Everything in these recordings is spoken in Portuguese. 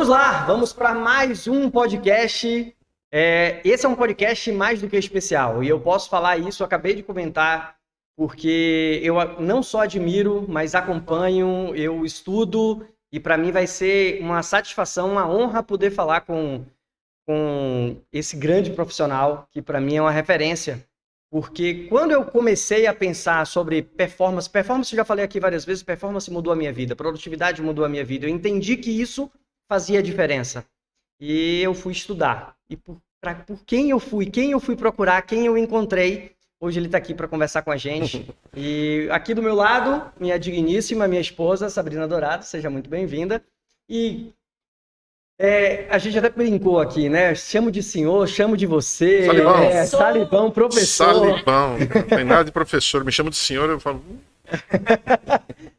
lá, vamos para mais um podcast. Esse é um podcast mais do que especial, e eu posso falar isso, eu acabei de comentar, porque eu não só admiro, mas acompanho, eu estudo, e para mim vai ser uma satisfação, uma honra poder falar com esse grande profissional, que para mim é uma referência. Porque quando eu comecei a pensar sobre performance, eu já falei aqui várias vezes, performance mudou a minha vida, produtividade mudou a minha vida. Eu entendi que isso fazia diferença. E eu fui estudar. E por quem eu fui procurar, quem eu encontrei, hoje ele está aqui para conversar com a gente. E aqui do meu lado, minha digníssima, minha esposa, Sabrina Dourado, seja muito bem-vinda. E a gente até brincou aqui, né? Chamo de senhor, chamo de você. Salibão. Salibão, professor. Salibão. Não tem nada de professor. Me chama de senhor, eu falo...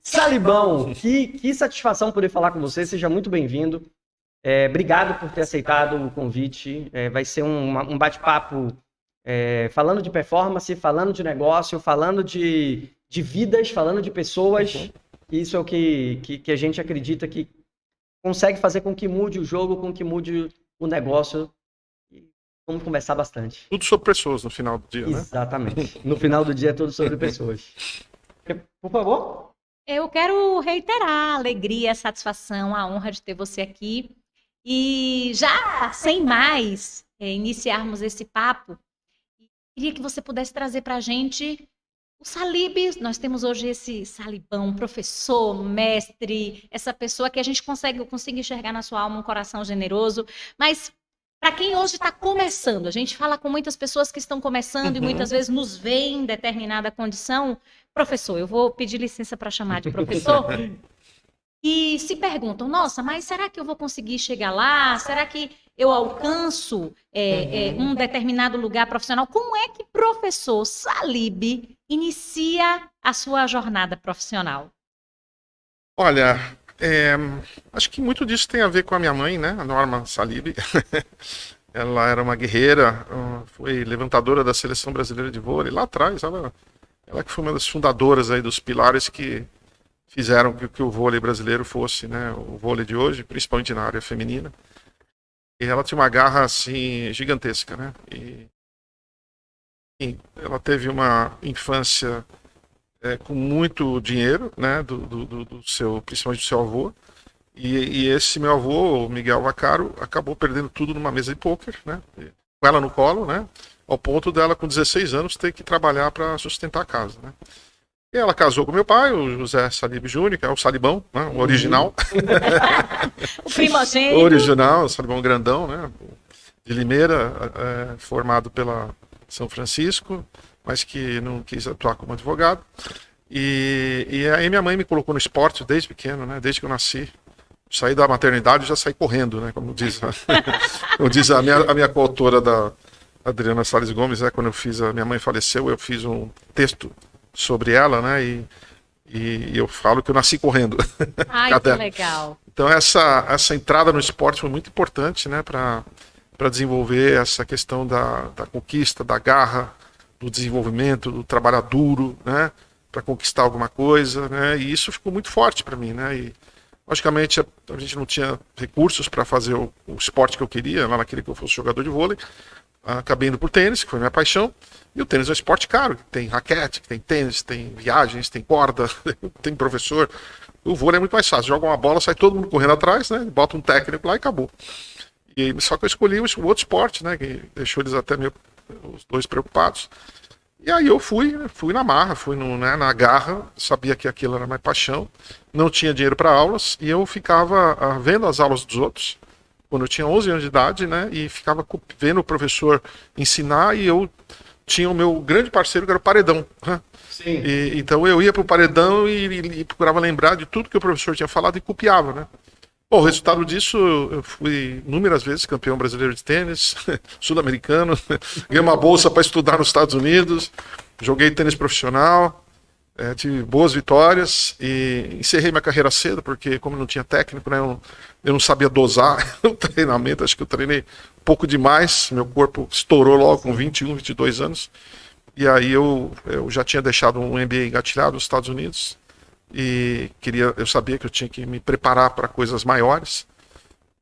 Salibão, que satisfação poder falar com você. Seja muito bem-vindo. Obrigado por ter aceitado o convite. Vai ser um bate-papo falando de performance, falando de negócio, falando de vidas, falando de pessoas. Uhum. Isso é o que a gente acredita que consegue fazer com que mude o jogo, com que mude o negócio. Vamos conversar bastante. Tudo sobre pessoas no final do dia, né? Exatamente. No final do dia é tudo sobre pessoas. Por favor. Eu quero reiterar a alegria, a satisfação, a honra de ter você aqui. E já, sem mais, iniciarmos esse papo, queria que você pudesse trazer para a gente o Salib. Nós temos hoje esse Salibão, professor, mestre, essa pessoa que a gente consegue enxergar na sua alma um coração generoso. Mas para quem hoje está começando, a gente fala com muitas pessoas que estão começando e muitas vezes nos veem em determinada condição. Professor, eu vou pedir licença para chamar de professor. E se perguntam, nossa, mas será que eu vou conseguir chegar lá? Será que eu alcanço um determinado lugar profissional? Como é que professor Salib inicia a sua jornada profissional? Olha, acho que muito disso tem a ver com a minha mãe, né? A Norma Salib. Ela era uma guerreira, foi levantadora da Seleção Brasileira de Vôlei lá atrás. Ela que foi uma das fundadoras aí dos pilares que fizeram que o vôlei brasileiro fosse, né, o vôlei de hoje, principalmente na área feminina. E ela tinha uma garra assim gigantesca, né? E ela teve uma infância com muito dinheiro, né, principalmente do seu avô. E esse meu avô, o Miguel Vaccaro, acabou perdendo tudo numa mesa de pôquer, né? Com ela no colo, né? Ao ponto dela, com 16 anos, ter que trabalhar para sustentar a casa, né? E ela casou com meu pai, o José Salib Júnior, que é o Salibão, né, o original. O primogênito. O original, o Salibão grandão, né? De Limeira, formado pela São Francisco, mas que não quis atuar como advogado. E aí minha mãe me colocou no esporte desde pequeno, né? Desde que eu nasci. Saí da maternidade e já saí correndo, né? Como diz a minha coautora da Adriana Salles Gomes, quando minha mãe faleceu, eu fiz um texto sobre ela, né? E eu falo que eu nasci correndo. Ai, que legal. Então essa entrada no esporte foi muito importante, né? Para desenvolver essa questão da conquista, da garra, do desenvolvimento, do trabalhar duro, né? Para conquistar alguma coisa, né? E isso ficou muito forte para mim, né? E logicamente a gente não tinha recursos para fazer o esporte que eu queria, lá naquele que eu fosse jogador de vôlei. Acabei indo por tênis, que foi minha paixão. E o tênis é um esporte caro, tem raquete, tem tênis, tem viagens, tem corda, tem professor. O vôlei é muito mais fácil, joga uma bola, sai todo mundo correndo atrás, né? Bota um técnico lá e acabou. Só que eu escolhi o outro esporte, né? Que deixou eles até os dois preocupados. E aí eu fui na marra, na garra, sabia que aquilo era minha paixão, não tinha dinheiro para aulas, e eu ficava vendo as aulas dos outros, quando eu tinha 11 anos de idade, né? E ficava vendo o professor ensinar, e eu tinha o meu grande parceiro, que era o Paredão. Né? Sim. Então eu ia pro Paredão e procurava lembrar de tudo que o professor tinha falado e copiava, né? Bom, o resultado disso, eu fui inúmeras vezes campeão brasileiro de tênis, sul-americano, ganhei uma bolsa para estudar nos Estados Unidos, joguei tênis profissional, tive boas vitórias e encerrei minha carreira cedo, porque como não tinha técnico, né, eu não sabia dosar o treinamento, acho que eu treinei um pouco demais, meu corpo estourou logo com 21, 22 anos, e aí eu já tinha deixado um MBA engatilhado nos Estados Unidos, e eu sabia que eu tinha que me preparar para coisas maiores,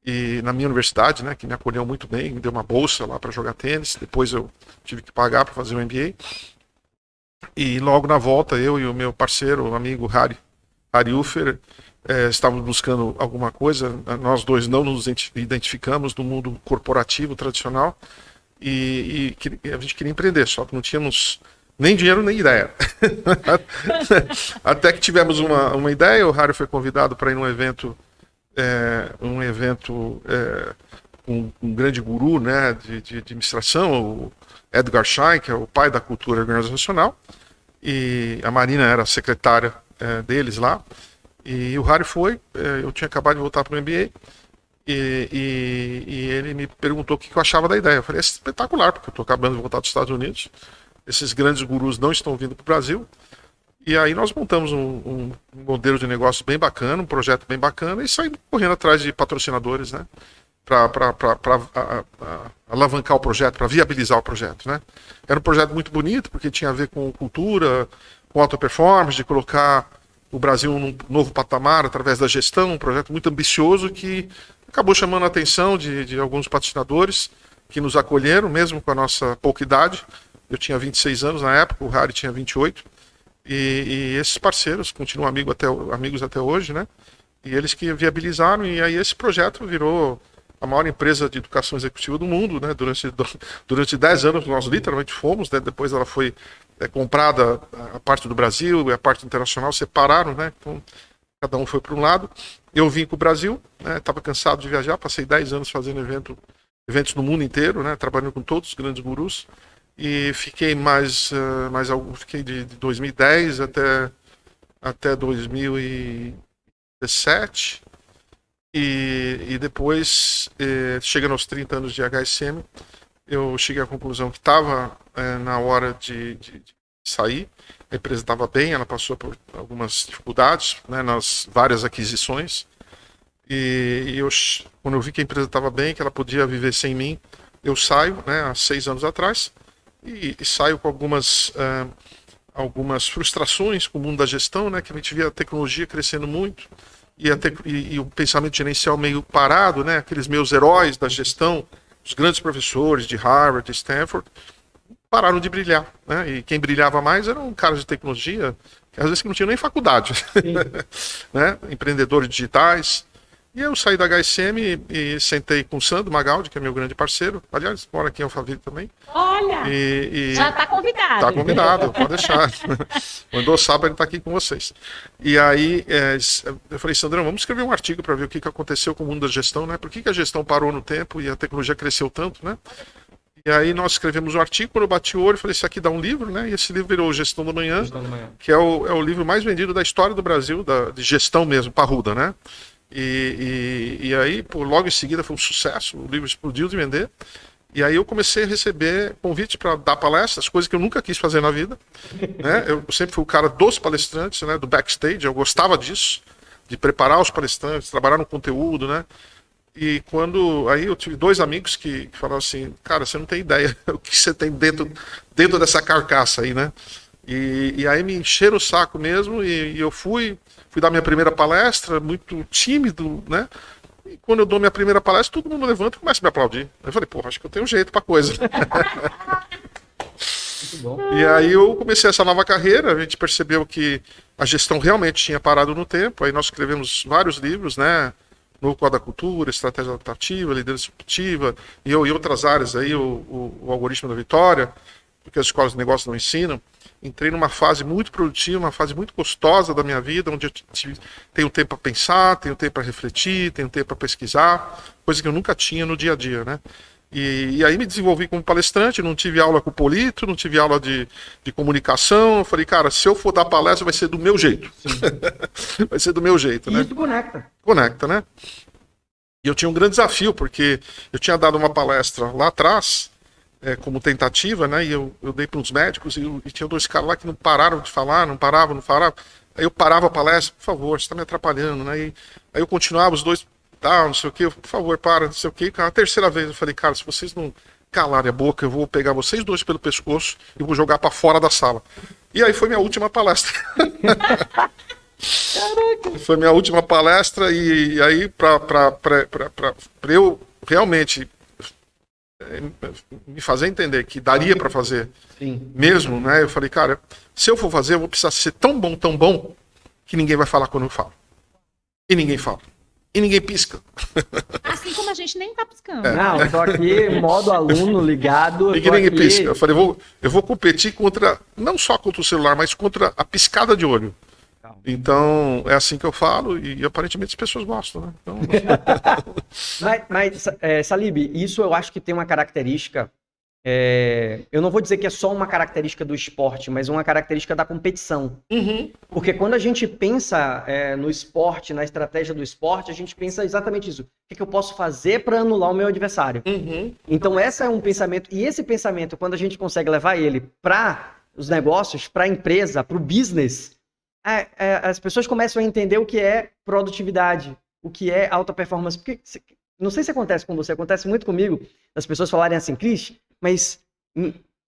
e na minha universidade, né, que me acolheu muito bem, me deu uma bolsa lá para jogar tênis. Depois eu tive que pagar para fazer o MBA. E logo na volta, eu e o meu parceiro, o amigo Harry Ufer, estávamos buscando alguma coisa. Nós dois não nos identificamos no mundo corporativo tradicional e a gente queria empreender, só que não tínhamos nem dinheiro nem ideia. Até que tivemos uma ideia. O Harry foi convidado para ir num evento, um grande guru, né, de administração, o Edgar Schein, que é o pai da cultura organizacional, e a Marina era a secretária deles lá. E o Harry foi, eu tinha acabado de voltar para o MBA, e ele me perguntou o que eu achava da ideia. Eu falei, é espetacular, porque eu estou acabando de voltar dos Estados Unidos, esses grandes gurus não estão vindo para o Brasil, e aí nós montamos um modelo de negócio bem bacana, um projeto bem bacana, e saímos correndo atrás de patrocinadores, né, para alavancar o projeto, para viabilizar o projeto, né. Era um projeto muito bonito, porque tinha a ver com cultura, com alta performance, de colocar o Brasil num novo patamar através da gestão, um projeto muito ambicioso que acabou chamando a atenção de alguns patrocinadores que nos acolheram, mesmo com a nossa pouca idade. Eu tinha 26 anos na época, o Harry tinha 28, e esses parceiros continuam amigos até hoje, né? E eles que viabilizaram, e aí esse projeto virou a maior empresa de educação executiva do mundo, né? Durante 10 anos nós literalmente fomos, né? Depois ela foi comprada, a parte do Brasil e a parte internacional separaram, né? Então cada um foi para um lado. Eu vim para o Brasil, né? Estava cansado de viajar, passei 10 anos fazendo eventos no mundo inteiro, né? Trabalhando com todos os grandes gurus, e fiquei fiquei de 2010 até 2017. E depois, chegando aos 30 anos de HSM, eu cheguei à conclusão que estava na hora de sair. A empresa estava bem, ela passou por algumas dificuldades, né, nas várias aquisições. Quando eu vi que a empresa estava bem, que ela podia viver sem mim, eu saio, né, há 6 anos atrás, e saio com algumas frustrações com o mundo da gestão, né, que a gente via a tecnologia crescendo muito, e o pensamento gerencial meio parado, né? Aqueles meus heróis da gestão, os grandes professores de Harvard, de Stanford, pararam de brilhar, né? E quem brilhava mais eram caras de tecnologia, que às vezes não tinham nem faculdade, né? Empreendedores digitais. E eu saí da HSM e sentei com o Sandro Magaldi, que é meu grande parceiro. Aliás, mora aqui em Alphaville também. Olha! Já está convidado. Está convidado, pode deixar. Mandou sábado, ele está aqui com vocês. E aí, eu falei, Sandrão, vamos escrever um artigo para ver o que aconteceu com o mundo da gestão, né? Por que a gestão parou no tempo e a tecnologia cresceu tanto, né? E aí nós escrevemos um artigo, quando eu bati o olho, falei, isso aqui dá um livro, né? E esse livro virou Gestão da Manhã, que é o livro mais vendido da história do Brasil, de gestão mesmo, parruda, né? E aí, logo em seguida foi um sucesso, o livro explodiu de vender. E aí eu comecei a receber convites para dar palestras, coisas que eu nunca quis fazer na vida, né? Eu sempre fui o cara dos palestrantes, né? Do backstage, eu gostava disso, de preparar os palestrantes, trabalhar no conteúdo, né? E aí eu tive 2 amigos que falaram assim, cara, você não tem ideia o que você tem dentro dessa carcaça aí, né? E aí me encheram o saco mesmo, e eu fui dar minha primeira palestra, muito tímido, né? E quando eu dou minha primeira palestra, todo mundo levanta e começa a me aplaudir. Eu falei, porra, acho que eu tenho jeito pra coisa. Muito bom. E aí eu comecei essa nova carreira, a gente percebeu que a gestão realmente tinha parado no tempo, aí nós escrevemos vários livros, né? Novo Código da Cultura, Estratégia Adaptativa, Liderança Disruptiva, e outras áreas aí, o Algoritmo da Vitória, porque as escolas de negócio não ensinam. Entrei numa fase muito produtiva, uma fase muito gostosa da minha vida, onde eu tenho tempo para pensar, tenho tempo para refletir, tenho tempo para pesquisar, coisa que eu nunca tinha no dia a dia, né? E aí me desenvolvi como palestrante, não tive aula com o Polito, não tive aula de comunicação. Eu falei, cara, se eu for dar palestra vai ser do meu jeito. Vai ser do meu jeito, né? Isso conecta. Conecta, né? E eu tinha um grande desafio, porque eu tinha dado uma palestra lá atrás, como tentativa, né? E eu dei para uns médicos e tinha 2 caras lá que não pararam de falar, não paravam. Aí eu parava a palestra, por favor, você está me atrapalhando, né? Aí eu continuava, os 2, não sei o que, por favor, para, não sei o que. A terceira vez eu falei, cara, se vocês não calarem a boca, eu vou pegar vocês 2 pelo pescoço e vou jogar para fora da sala. E aí foi minha última palestra. Caraca, Foi minha última palestra e aí para eu realmente me fazer entender que daria para fazer Sim. mesmo, né? Eu falei, cara, se eu for fazer, eu vou precisar ser tão bom, que ninguém vai falar quando eu falo. E ninguém fala. E ninguém pisca. Assim como a gente nem tá piscando. Não, eu tô aqui, modo aluno ligado. E que ninguém pisca. Eu falei, eu vou competir contra, não só contra o celular, mas contra a piscada de olho. Então, é assim que eu falo e aparentemente as pessoas gostam, né? Então... Mas Salib, isso eu acho que tem uma característica, eu não vou dizer que é só uma característica do esporte, mas uma característica da competição. Uhum. Porque quando a gente pensa no esporte, na estratégia do esporte, a gente pensa exatamente isso. O que eu posso fazer para anular o meu adversário? Uhum. Então, esse é um pensamento, e esse pensamento, quando a gente consegue levar ele para os negócios, para a empresa, para o business, as pessoas começam a entender o que é produtividade, o que é alta performance. Porque, não sei se acontece com você, acontece muito comigo, as pessoas falarem assim, Cris, mas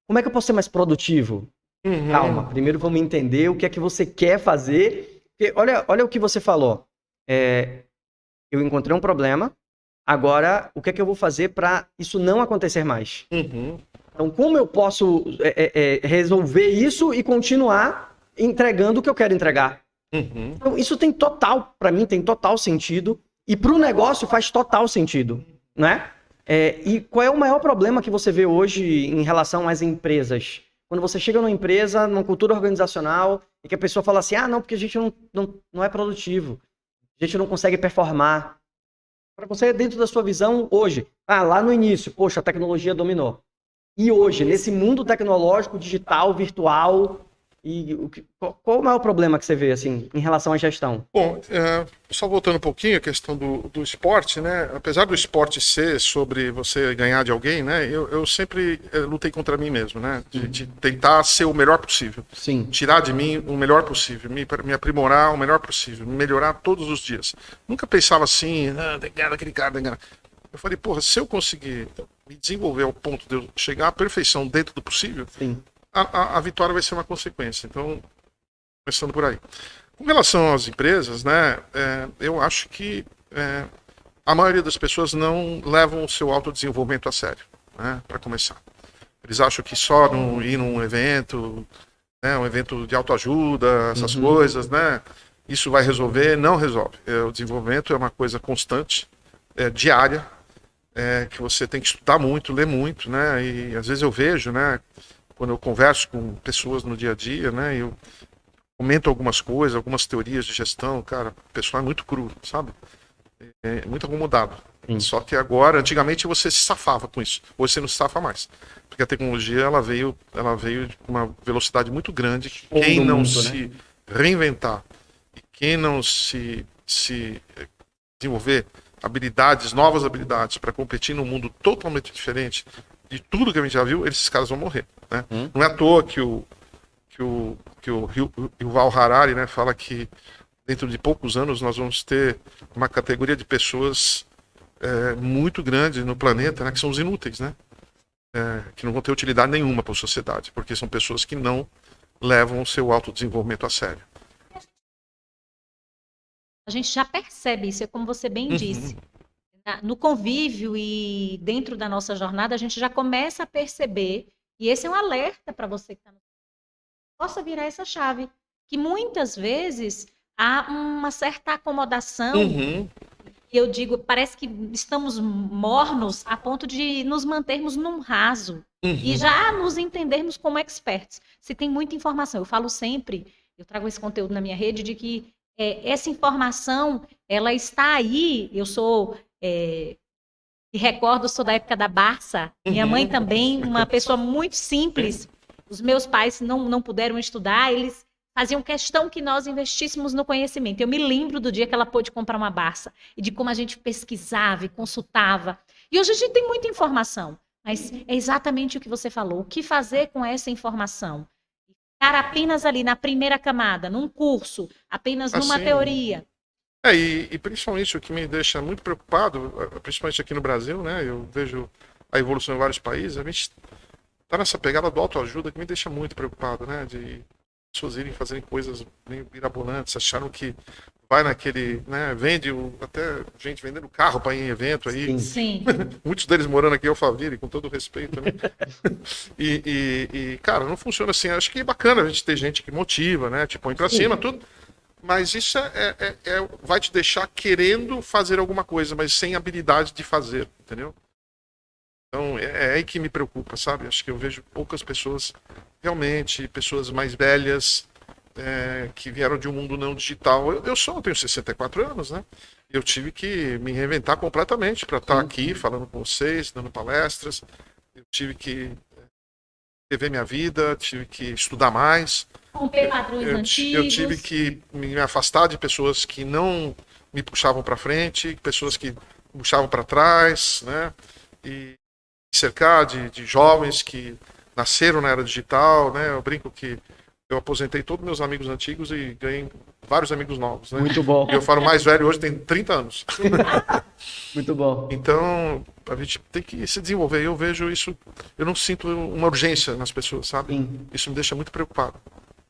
como é que eu posso ser mais produtivo? Uhum. Calma, primeiro vamos entender o que é que você quer fazer. Porque olha o que você falou. Eu encontrei um problema, agora o que é que eu vou fazer para isso não acontecer mais? Uhum. Então, como eu posso resolver isso e continuar entregando o que eu quero entregar? Uhum. Então, isso tem total, para mim, tem total sentido. E para o negócio faz total sentido, né? E qual é o maior problema que você vê hoje em relação às empresas? Quando você chega numa empresa, numa cultura organizacional, e que a pessoa fala assim, não, porque a gente não é produtivo, a gente não consegue performar. Para você, dentro da sua visão, hoje, lá no início, poxa, a tecnologia dominou. E hoje, nesse mundo tecnológico, digital, virtual, qual o maior problema que você vê, assim, em relação à gestão? Bom, só voltando um pouquinho a questão do esporte, né? Apesar do esporte ser sobre você ganhar de alguém, né? Eu sempre lutei contra mim mesmo, né? De tentar ser o melhor possível. Sim. Tirar de mim o melhor possível, me aprimorar o melhor possível, me melhorar todos os dias. Nunca pensava assim, tem que ganhar daquele cara, tem que ganhar. Eu falei, porra, se eu conseguir me desenvolver ao ponto de eu chegar à perfeição dentro do possível, Sim. A vitória vai ser uma consequência. Então, começando por aí. Com relação às empresas, né, eu acho que a maioria das pessoas não levam o seu autodesenvolvimento a sério, né, para começar. Eles acham que só ir num evento, né, um evento de autoajuda, essas coisas, né, isso vai resolver. Não resolve. O desenvolvimento é uma coisa constante, diária, que você tem que estudar muito, ler muito, né, e às vezes eu vejo, né, quando eu converso com pessoas no dia a dia, né, eu comento algumas coisas, algumas teorias de gestão, cara, o pessoal é muito cru, sabe? É muito acomodado. Sim. Só que agora, antigamente você se safava com isso, hoje você não se safa mais. Porque a tecnologia, ela veio com uma velocidade muito grande, quem não se reinventar, e quem não se desenvolver novas habilidades para competir num mundo totalmente diferente de tudo que a gente já viu, esses caras vão morrer, né? Não é à toa que o Yuval Harari, né, fala que dentro de poucos anos nós vamos ter uma categoria de pessoas muito grande no planeta, né, que são os inúteis, né? Que não vão ter utilidade nenhuma para a sociedade, porque são pessoas que não levam o seu autodesenvolvimento a sério. A gente já percebe isso, é como você bem disse. No convívio e dentro da nossa jornada, a gente já começa a perceber, e esse é um alerta para você que está no... possa virar essa chave, que muitas vezes há uma certa acomodação, e eu digo, parece que estamos mornos a ponto de nos mantermos num raso, e já nos entendermos como experts. Se tem muita informação, eu falo sempre, eu trago esse conteúdo na minha rede, de que essa informação, ela está aí, eu sou... e recordo, sou da época da Barça, minha mãe também, uma pessoa muito simples. Os meus pais não puderam estudar, eles faziam questão que nós investíssemos no conhecimento. Eu me lembro do dia que ela pôde comprar uma Barça e de como a gente pesquisava e consultava. E hoje a gente tem muita informação, mas é exatamente o que você falou. O que fazer com essa informação? Ficar apenas ali na primeira camada, num curso, apenas numa teoria. E principalmente o que me deixa muito preocupado, principalmente aqui no Brasil, né? Eu vejo a evolução em vários países, a gente tá nessa pegada do autoajuda que me deixa muito preocupado, né? De pessoas irem fazerem coisas meio mirabolantes, acharam que vai naquele, né, até gente vendendo carro para ir em evento aí. Sim. Sim. Muitos deles morando aqui em Alphaville, com todo respeito, né? Cara, não funciona assim. Acho que é bacana a gente ter gente que motiva, né? Te põe pra cima, tudo. Mas isso vai te deixar querendo fazer alguma coisa, mas sem habilidade de fazer, entendeu? Então, é aí que me preocupa, sabe? Acho que eu vejo poucas pessoas, realmente, pessoas mais velhas, que vieram de um mundo não digital. Eu tenho 64 anos, né? Eu tive que me reinventar completamente para estar aqui falando com vocês, dando palestras. Eu tive que rever minha vida, tive que estudar mais. Romper padrões antigos. Eu tive que me afastar de pessoas que não me puxavam para frente, pessoas que me puxavam para trás, né? E cercar de jovens que nasceram na era digital, né? Eu brinco que eu aposentei todos meus amigos antigos e ganhei vários amigos novos, né? Muito bom. E eu falo mais velho hoje, tem 30 anos. Muito bom. Então, a gente tem que se desenvolver. Eu vejo isso, eu não sinto uma urgência nas pessoas, sabe? Sim. Isso me deixa muito preocupado.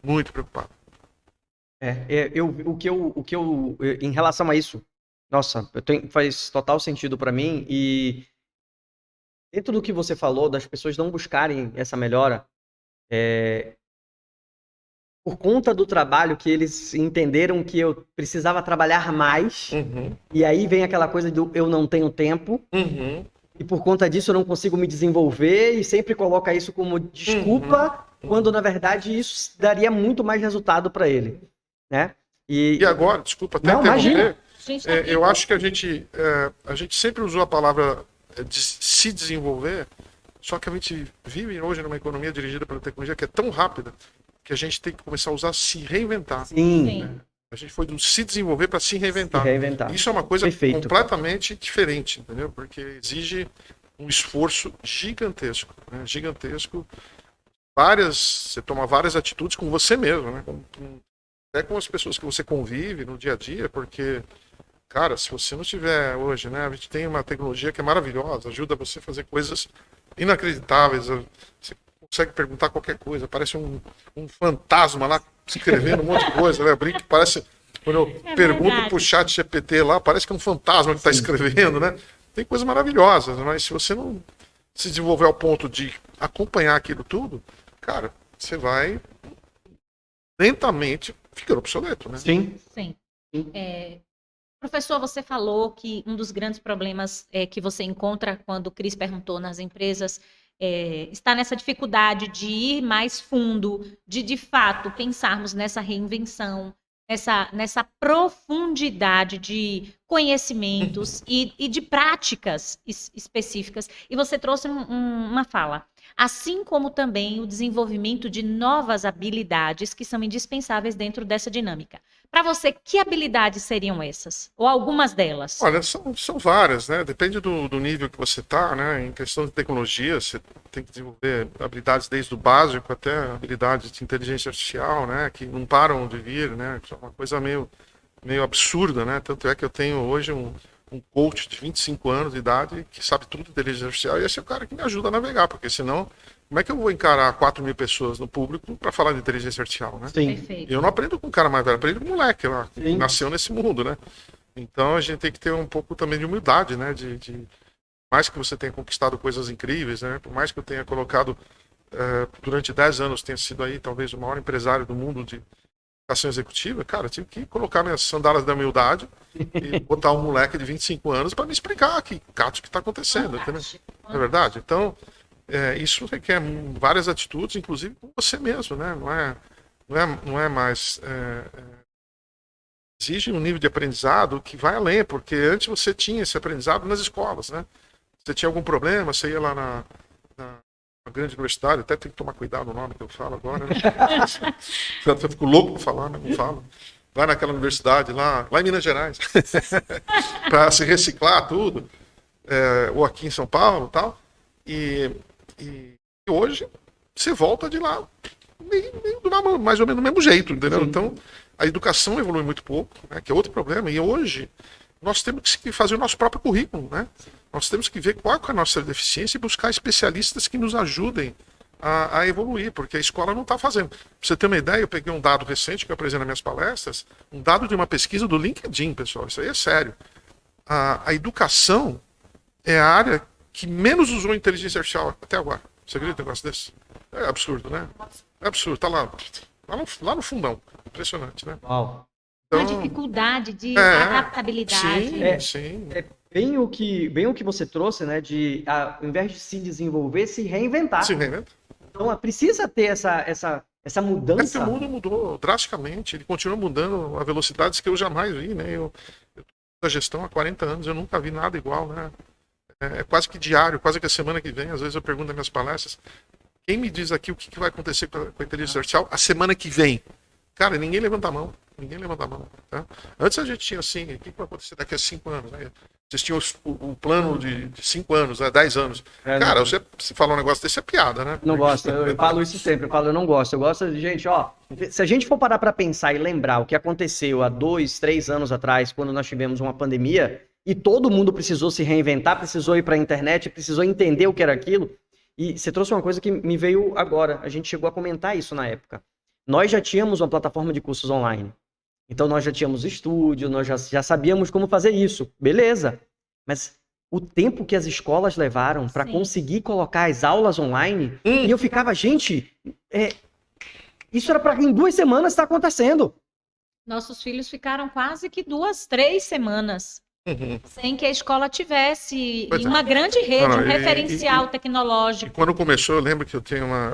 Muito preocupado. Em relação a isso, nossa, faz total sentido para mim. E dentro do que você falou, das pessoas não buscarem essa melhora, por conta do trabalho que eles entenderam que eu precisava trabalhar mais, e aí vem aquela coisa do eu não tenho tempo, e por conta disso eu não consigo me desenvolver, e sempre coloca isso como desculpa, quando na verdade isso daria muito mais resultado para ele, né? E agora, desculpa até Não, interromper, Gente, eu acho que a gente sempre usou a palavra de se desenvolver, só que a gente vive hoje numa economia dirigida pela tecnologia que é tão rápida que a gente tem que começar a usar se reinventar. Sim. A gente foi do se desenvolver para se reinventar. Reinventar. Isso é uma coisa Perfeito. completamente diferente, entendeu? Porque exige um esforço gigantesco, né? Gigantesco. Você toma várias atitudes com você mesmo, né? Até com as pessoas que você convive no dia a dia, porque, cara, se você não tiver hoje, né? A gente tem uma tecnologia que é maravilhosa, ajuda você a fazer coisas inacreditáveis. Você consegue perguntar qualquer coisa, parece um fantasma lá escrevendo um monte de coisa, né? Brinco, parece, quando eu pergunto pro chat GPT lá, parece que é um fantasma que está escrevendo, né? Tem coisas maravilhosas, mas se você não se desenvolver ao ponto de acompanhar aquilo tudo, cara, você vai lentamente ficando obsoleto, né? Sim. Sim. Professor, você falou que um dos grandes problemas que você encontra quando o Cris perguntou nas empresas está nessa dificuldade de ir mais fundo, de fato pensarmos nessa reinvenção, nessa profundidade de conhecimentos e de práticas específicas. E você trouxe uma fala. Assim como também o desenvolvimento de novas habilidades que são indispensáveis dentro dessa dinâmica. Para você, que habilidades seriam essas? Ou algumas delas? Olha, são várias, né? Depende do nível que você está, né? Em questão de tecnologia, você tem que desenvolver habilidades desde o básico até habilidades de inteligência artificial, né? Que não param de vir, né? É uma coisa meio absurda, né? Tanto é que eu tenho hoje um coach de 25 anos de idade que sabe tudo de inteligência artificial, e esse é o cara que me ajuda a navegar, porque senão, como é que eu vou encarar 4.000 pessoas no público para falar de inteligência artificial, né? Sim. Perfeito. Eu não aprendo com um cara mais velho, aprendo com um moleque lá, que Sim. nasceu nesse mundo, né? Então a gente tem que ter um pouco também de humildade, né? Mais que você tenha conquistado coisas incríveis, né? Por mais que eu tenha colocado, durante 10 anos, tenha sido aí talvez o maior empresário do mundo de ação executiva, cara, eu tive que colocar minhas sandálias da humildade e botar um moleque de 25 anos para me explicar que está acontecendo, entendeu? Não é verdade? Então, isso requer várias atitudes, inclusive com você mesmo, né? Não é mais... exige um nível de aprendizado que vai além, porque antes você tinha esse aprendizado nas escolas, né? Você tinha algum problema, você ia lá na grande universidade, até tem que tomar cuidado no nome que eu falo agora, né? Eu fico louco por falar, né? Não falo. Vai naquela universidade lá em Minas Gerais, para se reciclar tudo, ou aqui em São Paulo e tal, e hoje você volta de lá mais ou menos do mesmo jeito, entendeu? Sim. Então, a educação evolui muito pouco, né? Que é outro problema, e hoje nós temos que fazer o nosso próprio currículo, né? Nós temos que ver qual é a nossa deficiência e buscar especialistas que nos ajudem a evoluir, porque a escola não está fazendo. Pra você ter uma ideia, eu peguei um dado recente que eu apresentei nas minhas palestras, um dado de uma pesquisa do LinkedIn, pessoal, isso aí é sério. A educação é a área que menos usou inteligência artificial até agora. Você acredita um negócio desse? É absurdo, né? É absurdo, tá lá no fundão. Impressionante, né? Uau. Uma Então, dificuldade de é, adaptabilidade. sim. Bem o que você trouxe, né? De ao invés de se desenvolver, se reinventar. Se reinventa. Então precisa ter essa É porque mudança. o mundo mudou drasticamente, ele continua mudando a velocidades que eu jamais vi, né? Eu tô na gestão há 40 anos, eu nunca vi nada igual, né? É quase que diário, quase que a semana que vem, às vezes eu pergunto nas minhas palestras, quem me diz aqui o que vai acontecer com a inteligência artificial a semana que vem? Cara, ninguém levanta a mão. Ninguém levanta a mão. Tá? Antes a gente tinha assim, o que vai acontecer daqui a 5 anos? Né? Vocês tinham o plano de 5 anos, 10 anos. Cara, você falar um negócio desse é piada, né? Não gosto, eu falo isso sempre, eu não gosto. Eu gosto de, gente, ó, se a gente for parar para pensar e lembrar o que aconteceu há 2, 3 anos atrás, quando nós tivemos uma pandemia, e todo mundo precisou se reinventar, precisou ir para a internet, precisou entender o que era aquilo, e você trouxe uma coisa que me veio agora, a gente chegou a comentar isso na época. Nós já tínhamos uma plataforma de cursos online. Então nós já tínhamos estúdio, nós já sabíamos como fazer isso. Beleza. Mas o tempo que as escolas levaram para conseguir colocar as aulas online, e eu ficava, gente, isso era para em 2 semanas estar acontecendo. Nossos filhos ficaram quase que 2, 3 semanas sem que a escola tivesse uma grande rede, um referencial tecnológico. E quando começou, eu lembro que eu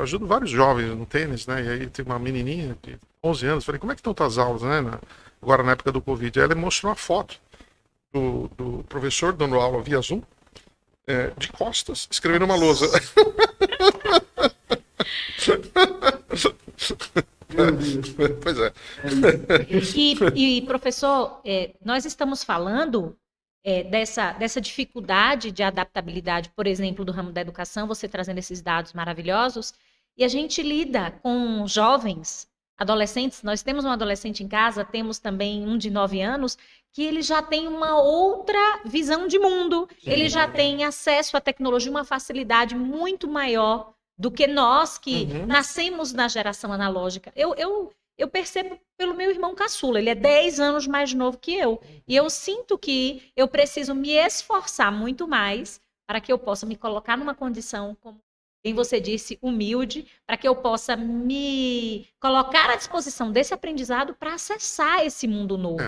ajudo vários jovens no tênis, né? E aí tem uma menininha de 11 anos, falei, como é que estão tuas aulas, né? Agora na época do Covid. Aí ela mostrou uma foto do professor dando aula via Zoom, de costas, escrevendo uma lousa. Pois é. E professor, nós estamos falando dessa dificuldade de adaptabilidade, por exemplo, do ramo da educação, você trazendo esses dados maravilhosos, e a gente lida com jovens, adolescentes. Nós temos um adolescente em casa, temos também um de 9 anos, que ele já tem uma outra visão de mundo, ele já tem acesso à tecnologia, uma facilidade muito maior do que nós que nascemos na geração analógica. Eu percebo pelo meu irmão caçula, ele é 10 anos mais novo que eu, e eu sinto que eu preciso me esforçar muito mais para que eu possa me colocar numa condição, como quem você disse, humilde, para que eu possa me colocar à disposição desse aprendizado para acessar esse mundo novo.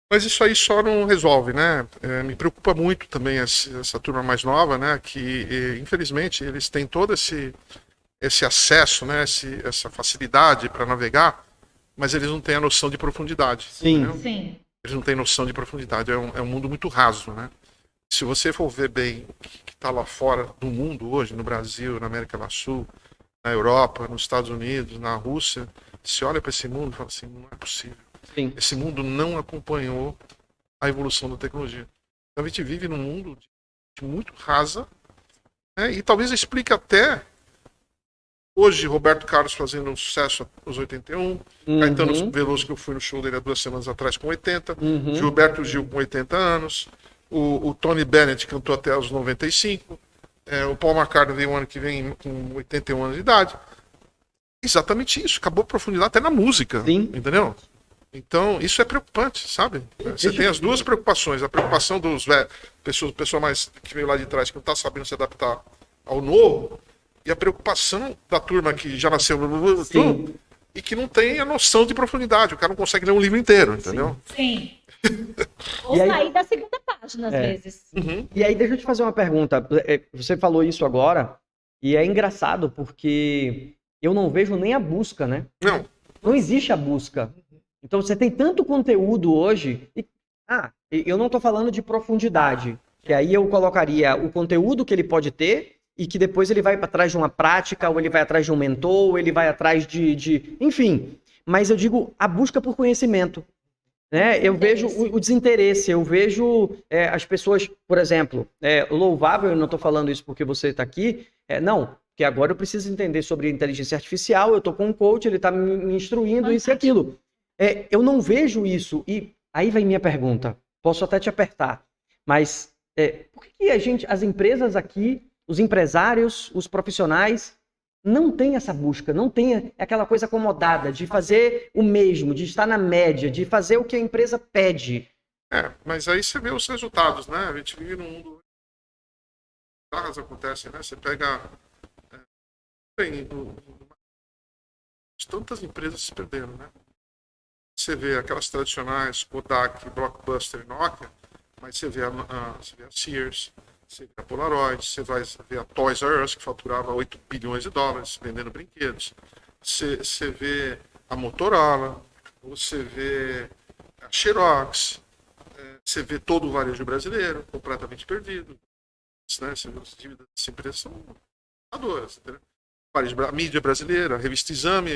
Mas isso aí só não resolve, né? Me preocupa muito também essa turma mais nova, né? Que, infelizmente, eles têm todo esse acesso, né? Essa facilidade para navegar, mas eles não têm a noção de profundidade. Sim. Sim. Eles não têm noção de profundidade. É um mundo muito raso, né? Se você for ver bem o que está lá fora do mundo hoje, no Brasil, na América do Sul, na Europa, nos Estados Unidos, na Rússia, você olha para esse mundo e fala assim, não é possível. Sim. Esse mundo não acompanhou a evolução da tecnologia. Então a gente vive num mundo muito rasa, né? E talvez explique até hoje Roberto Carlos fazendo um sucesso aos 81, Caetano Veloso, que eu fui no show dele há 2 semanas atrás com 80, Gilberto Gil com 80 anos, o Tony Bennett cantou até os 95, o Paul McCartney veio o ano que vem com 81 anos de idade. Exatamente isso, acabou a profundidade até na música, entendeu? Então, isso é preocupante, sabe? Você tem as duas preocupações. A preocupação dos pessoa mais que veio lá de trás, que não está sabendo se adaptar ao novo, e a preocupação da turma que já nasceu e que não tem a noção de profundidade. O cara não consegue ler um livro inteiro, entendeu? Sim. Ou sair da segunda página, às vezes. E aí, deixa eu te fazer uma pergunta. Você falou isso agora, e é engraçado, porque eu não vejo nem a busca, né? Não existe a busca. Então você tem tanto conteúdo hoje, eu não estou falando de profundidade, que aí eu colocaria o conteúdo que ele pode ter e que depois ele vai atrás de uma prática, ou ele vai atrás de um mentor, ou ele vai atrás enfim. Mas eu digo a busca por conhecimento. Né? Eu vejo o desinteresse, eu vejo as pessoas, por exemplo, louvável, eu não estou falando isso porque você está aqui, não, porque agora eu preciso entender sobre inteligência artificial, eu estou com um coach, ele está me instruindo isso e aquilo. Eu não vejo isso, e aí vem minha pergunta, posso até te apertar, mas por que as empresas aqui, os empresários, os profissionais, não tem essa busca, não tem aquela coisa acomodada de fazer o mesmo, de estar na média, de fazer o que a empresa pede. Mas aí você vê os resultados, né? A gente vive num mundo... As acontecem, né? Você pega... tantas empresas se perderam, né? Você vê aquelas tradicionais, Kodak, Blockbuster e Nokia, mas você vê a Sears, você vê a Polaroid, você vai ver a Toys R Us, que faturava 8 bilhões de dólares vendendo brinquedos. Você vê a Motorola, você vê a Xerox, você vê todo o varejo brasileiro completamente perdido. Né? Você vê as dívidas dessas empresas são adoras, entendeu? A mídia brasileira, a revista Exame,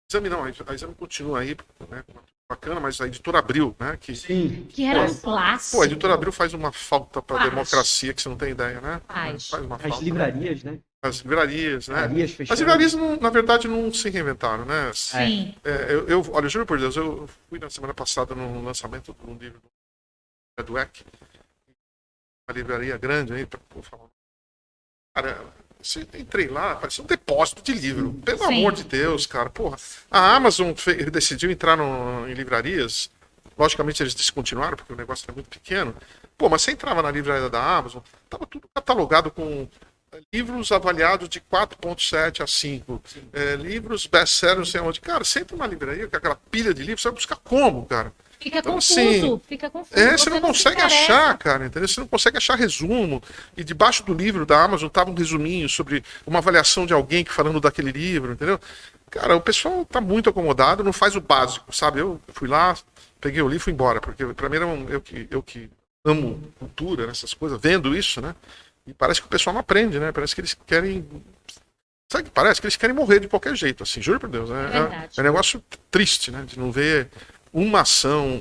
Exame não, a Exame continua aí, né? Bacana, mas a Editora Abril, né? Que era um clássico. Pô, a Editora Abril faz uma falta para a democracia que você não tem ideia, né? Faz uma As falta, livrarias, né? As livrarias, né? Livrarias As livrarias, na verdade, não se reinventaram, né? Sim. Olha, eu juro por Deus, eu fui na semana passada no lançamento de um livro do Eck, uma livraria grande aí, para falar. Cara, entrei lá, parecia um depósito de livro. Pelo amor de Deus, cara. Porra. A Amazon decidiu entrar em livrarias. Logicamente eles descontinuaram, porque o negócio era muito pequeno. Pô, mas você entrava na livraria da Amazon, tava tudo catalogado com livros avaliados de 4.7 a 5. Livros best-sellers, não sei onde. Cara, você entra na livraria com aquela pilha de livros, você vai buscar como, cara? Fica Então, confuso, assim, fica confuso. Você não consegue achar, cara, entendeu? Você não consegue achar resumo. E debaixo do livro da Amazon tava um resuminho sobre uma avaliação de alguém que falando daquele livro, entendeu? Cara, o pessoal tá muito acomodado, não faz o básico, sabe? Eu fui lá, peguei o livro e fui embora, porque pra mim eu que amo cultura, essas coisas, vendo isso, né? E parece que o pessoal não aprende, né? Parece que eles querem... Sabe o que parece? Que eles querem morrer de qualquer jeito, assim, juro por Deus. É um negócio triste, né? De não ver uma ação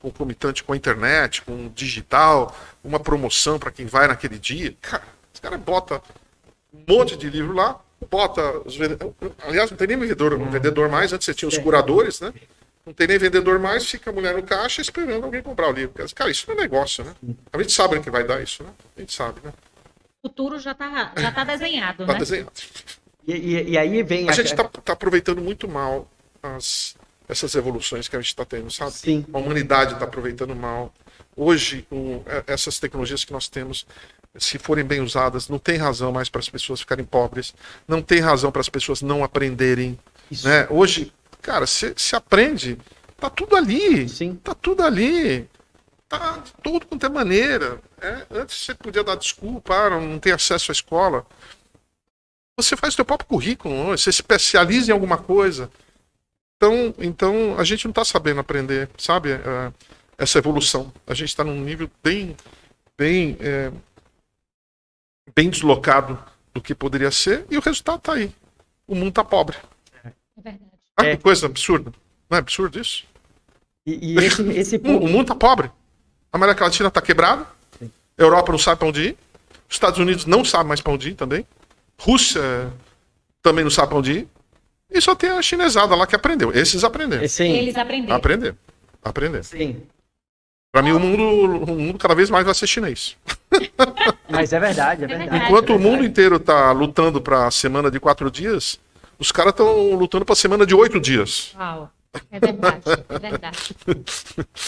concomitante com a internet, com o digital, uma promoção para quem vai naquele dia. Cara, os caras botam um monte de livro lá, bota os vendedores. Aliás, não tem nem vendedor mais, antes você tinha os curadores, né? Não tem nem vendedor mais, fica a mulher no caixa esperando alguém comprar o livro. Cara, isso não é negócio, né? A gente sabe que vai dar isso, né? A gente sabe, né? O futuro já tá desenhado, Tá né? desenhado. E aí vem... A gente tá aproveitando muito mal essas evoluções que a gente está tendo, sabe? Sim. A humanidade está aproveitando mal. Hoje, essas tecnologias que nós temos, se forem bem usadas, não tem razão mais para as pessoas ficarem pobres, não tem razão para as pessoas não aprenderem. Né? Hoje, cara, se aprende, tá tudo ali. Sim. Tá tudo ali. Tá de tudo quanto é maneira. Antes você podia dar desculpa, não tem acesso à escola. Você faz o seu próprio currículo, você se especializa em alguma coisa. Então a gente não está sabendo aprender, sabe? Essa evolução. A gente está num nível bem deslocado do que poderia ser e o resultado está aí. O mundo está pobre. É verdade. Que coisa absurda. Não é absurdo isso? E esse O mundo está pobre. A América Latina está quebrada. Sim. A Europa não sabe para onde ir. Os Estados Unidos não sabe mais para onde ir também. Rússia também não sabe para onde ir. E só tem a chinesada lá que aprendeu. Esses aprenderam. Sim. Eles aprenderam. Aprender. Sim. Pra mim, o mundo cada vez mais vai ser chinês. Mas é verdade. Enquanto o mundo inteiro tá lutando pra semana de 4 dias, os caras estão lutando pra semana de 8 dias. Uau. É verdade, é verdade.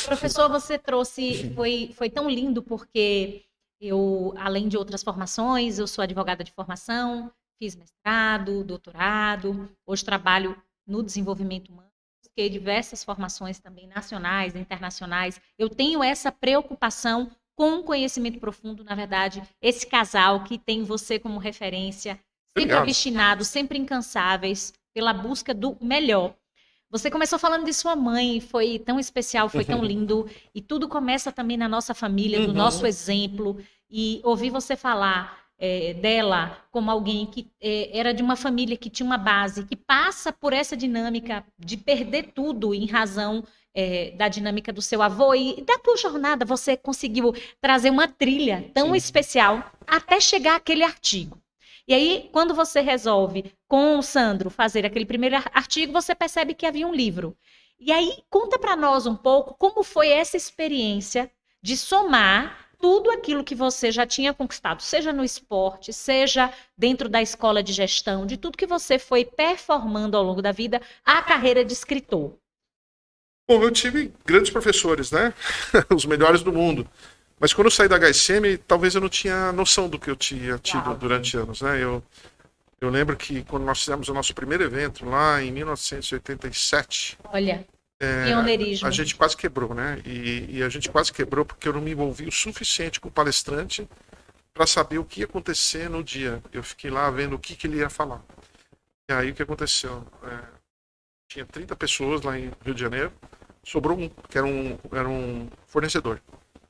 Professor, você trouxe, foi tão lindo porque eu, além de outras formações, eu sou advogada de formação, fiz mestrado, doutorado, hoje trabalho no desenvolvimento humano, busquei diversas formações também nacionais, internacionais. Eu tenho essa preocupação com conhecimento profundo, na verdade, esse casal que tem você como referência, sempre obstinados, sempre incansáveis pela busca do melhor. Você começou falando de sua mãe, foi tão especial, foi tão lindo, e tudo começa também na nossa família, no nosso exemplo, e ouvir você falar dela como alguém que era de uma família que tinha uma base, que passa por essa dinâmica de perder tudo em razão da dinâmica do seu avô, e da tua jornada você conseguiu trazer uma trilha tão especial até chegar àquele artigo. E aí, quando você resolve, com o Sandro, fazer aquele primeiro artigo, você percebe que havia um livro. E aí, conta para nós um pouco como foi essa experiência de somar tudo aquilo que você já tinha conquistado, seja no esporte, seja dentro da escola de gestão, de tudo que você foi performando ao longo da vida, a carreira de escritor? Bom, eu tive grandes professores, né? Os melhores do mundo. Mas quando eu saí da HSM, talvez eu não tinha noção do que eu tinha tido durante anos, né? Eu lembro que quando nós fizemos o nosso primeiro evento, lá em 1987... Olha, pioneirismo. A gente quase quebrou, né? E a gente quase quebrou porque eu não me envolvi o suficiente com o palestrante para saber o que ia acontecer no dia. Eu fiquei lá vendo o que ele ia falar. E aí o que aconteceu? Tinha 30 pessoas lá em Rio de Janeiro, sobrou um, que era um fornecedor.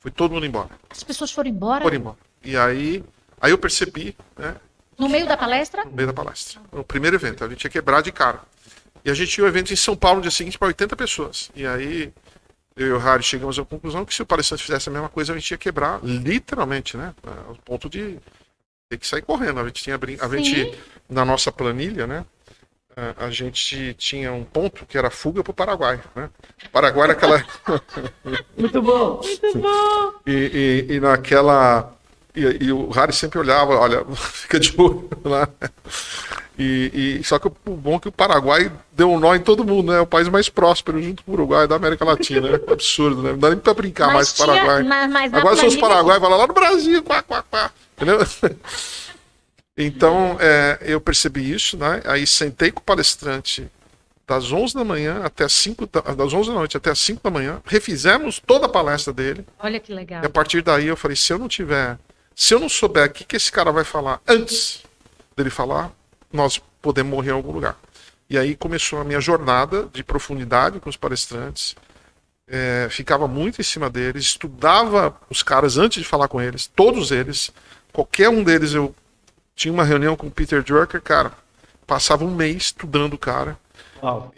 Foi todo mundo embora. As pessoas foram embora? Foram embora. E aí eu percebi, né? No meio da palestra? No meio da palestra. No primeiro evento, a gente ia quebrar de cara. E a gente tinha um evento em São Paulo no dia seguinte para 80 pessoas. E aí eu e o Harry chegamos à conclusão que se o palestrante fizesse a mesma coisa, a gente ia quebrar, literalmente, né? Ao ponto de ter que sair correndo. A gente, na nossa planilha, né? A gente tinha um ponto que era fuga para o Paraguai, né? O Paraguai era aquela... Muito bom! Muito bom! E naquela... E o Harry sempre olhava, olha, fica de olho lá. Só que o bom é que o Paraguai deu um nó em todo mundo, né? É o país mais próspero junto com o Uruguai da América Latina. É absurdo, né? Não dá nem pra brincar mais com o Paraguai. Agora se fosse Paraguai, vai lá no Brasil, quá. Entendeu? Então, eu percebi isso, né? Aí sentei com o palestrante das 11 da manhã até as 5 das 11 da noite até as 5 da manhã, refizemos toda a palestra dele. Olha que legal. E a partir daí eu falei, se eu não souber o que esse cara vai falar antes dele falar, nós podemos morrer em algum lugar. E aí começou a minha jornada de profundidade com os palestrantes, ficava muito em cima deles, estudava os caras antes de falar com eles, todos eles, qualquer um deles eu tinha uma reunião com o Peter Drucker, cara, passava um mês estudando o cara. Uau.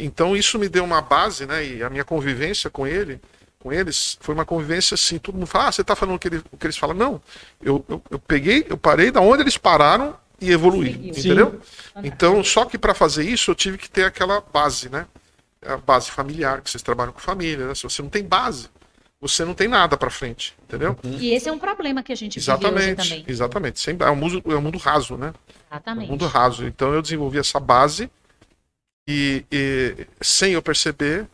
Então isso me deu uma base, né? E a minha convivência com eles, foi uma convivência assim, todo mundo fala, você tá falando o que eles falam? Não, eu parei da onde eles pararam e evoluí, entendeu? Sim. Então, só que para fazer isso eu tive que ter aquela base, né? A base familiar, que vocês trabalham com família, né? Se você não tem base, você não tem nada para frente, entendeu? E esse é um problema que a gente vive hoje também. Exatamente. É um mundo raso, né? Exatamente. É um mundo raso. Então eu desenvolvi essa base e sem eu perceber,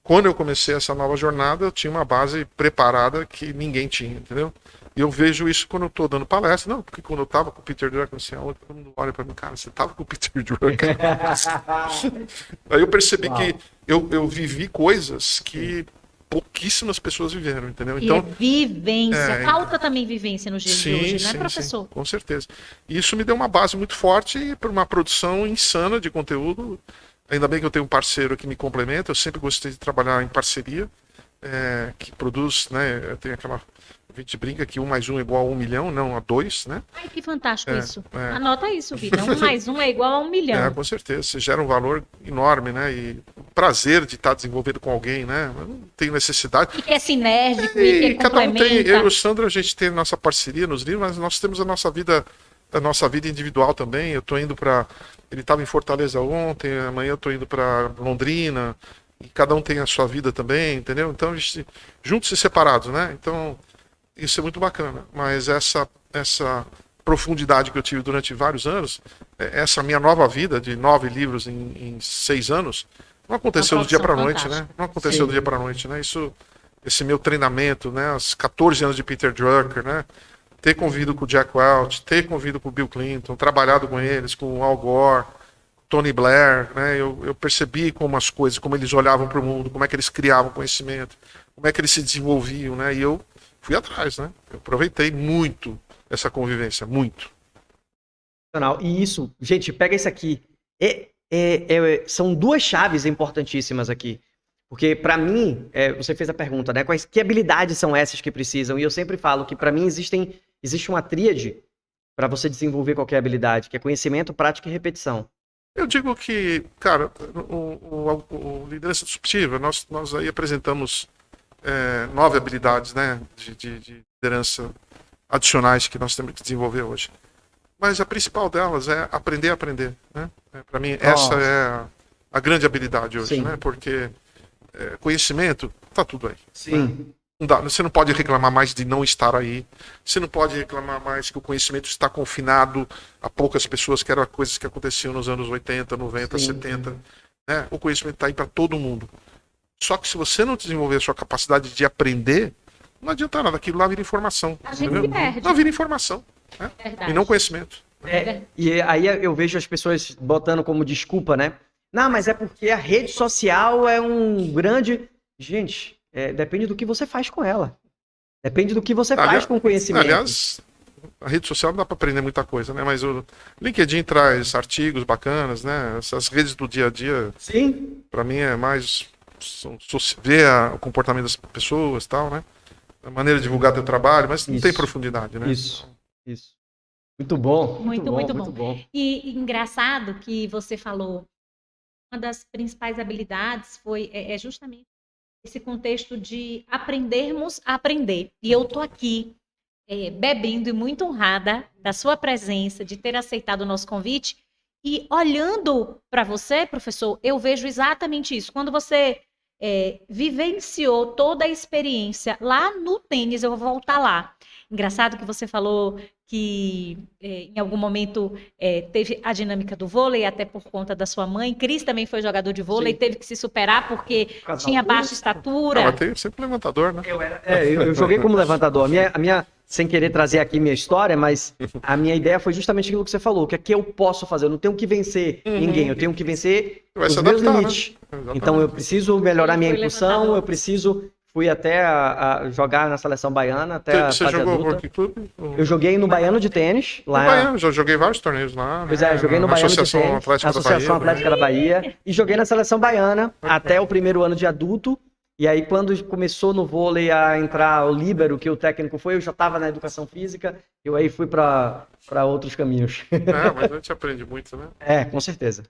quando eu comecei essa nova jornada, eu tinha uma base preparada que ninguém tinha, entendeu? E eu vejo isso quando eu estou dando palestra. Não, porque quando eu estava com o Peter Drucker, assim, todo mundo olha para mim, cara, você estava com o Peter Drucker. Aí eu percebi que eu vivi coisas que pouquíssimas pessoas viveram, entendeu? Então, é vivência, falta também vivência nos dias de hoje, né, professor? Sim, com certeza. E isso me deu uma base muito forte para uma produção insana de conteúdo. Ainda bem que eu tenho um parceiro que me complementa, eu sempre gostei de trabalhar em parceria, que produz, né, eu tenho aquela... A gente brinca que 1 mais 1 é igual a 1 milhão, não a 2, né? Ai, que fantástico isso. Anota isso, Vitor. 1 mais 1 é igual a 1 milhão. Com certeza. Você gera um valor enorme, né? E o prazer de estar desenvolvendo com alguém, né? Não tem necessidade. E que é sinérgico, e que cada complementa. Eu e o Sandro, a gente tem nossa parceria nos livros, mas nós temos a nossa vida individual também. Eu tô indo para... Ele estava em Fortaleza ontem, amanhã eu tô indo para Londrina, e cada um tem a sua vida também, entendeu? Então, a gente, juntos e separados, né? Então... Isso é muito bacana, mas essa profundidade que eu tive durante vários anos, essa minha nova vida de 9 livros em 6 anos, não aconteceu do dia para a noite, né? Não aconteceu do dia para a noite, né? Esse meu treinamento, né? Os 14 anos de Peter Drucker, né? Ter convivido com o Jack Welch, ter convivido com o Bill Clinton, trabalhado com eles, com o Al Gore, Tony Blair, né? Eu percebi como as coisas, como eles olhavam para o mundo, como é que eles criavam conhecimento, como é que eles se desenvolviam, né? E eu fui atrás, né? Eu aproveitei muito essa convivência, muito. E isso, gente, pega isso aqui. São 2 chaves importantíssimas aqui. Porque, para mim, você fez a pergunta, né? Que habilidades são essas que precisam? E eu sempre falo que, para mim, existe uma tríade para você desenvolver qualquer habilidade, que é conhecimento, prática e repetição. Eu digo que, cara, o liderança disruptiva, nós aí apresentamos 9 habilidades, né, de liderança adicionais que nós temos que desenvolver hoje. Mas a principal delas é aprender a aprender, né? Para mim, essa é a grande habilidade hoje, né? Porque conhecimento tá tudo aí. Sim. Né? Você não pode reclamar mais de não estar aí. Você não pode reclamar mais que o conhecimento está confinado a poucas pessoas, que eram coisas que aconteciam nos anos 80, 90, Sim. 70. Né? O conhecimento está aí para todo mundo. Só que se você não desenvolver a sua capacidade de aprender, não adianta nada. Aquilo lá vira informação. A gente Entendeu? se perde. Não, vira informação. Né? Verdade. E não conhecimento. E aí eu vejo as pessoas botando como desculpa, né? Não, mas é porque a rede social é um grande... Gente, depende do que você faz com ela. Depende do que você faz com o conhecimento. Aliás, a rede social não dá para aprender muita coisa, né? Mas o LinkedIn traz artigos bacanas, né? Essas redes do dia a dia, Sim. para mim é mais ver o comportamento das pessoas, tal, né? A maneira de divulgar teu trabalho, mas não tem profundidade, né? Isso. Muito bom. Muito bom. E engraçado que você falou, uma das principais habilidades foi justamente esse contexto de aprendermos a aprender. E eu tô aqui bebendo e muito honrada da sua presença, de ter aceitado o nosso convite. E olhando para você, professor, eu vejo exatamente isso. Quando você vivenciou toda a experiência lá no tênis, eu vou voltar lá. Engraçado que você falou que em algum momento teve a dinâmica do vôlei, até por conta da sua mãe. Cris também foi jogador de vôlei, teve que se superar porque tinha baixa estatura. Ela tem sempre levantador, né? Eu joguei como levantador. A minha, sem querer trazer aqui minha história, mas a minha ideia foi justamente aquilo que você falou, que aqui eu posso fazer, eu não tenho que vencer ninguém, eu tenho que vencer os meus limites. Né? Então eu preciso melhorar minha Foi impulsão, levantador. fui até a jogar na seleção baiana, até a Você fase jogou adulta. Hockey Clube? Eu joguei no Baiano de tênis, lá. No Baiano, já joguei vários torneios lá. Pois é, joguei no na Baiano de Associação tênis, Atlética Associação da Bahia. Atlética da Bahia, e joguei na seleção baiana até o primeiro ano de adulto. E aí, quando começou no vôlei a entrar o líbero, que o técnico foi, eu já estava na educação física, eu aí fui para outros caminhos. Mas a gente aprende muito, né? Com certeza.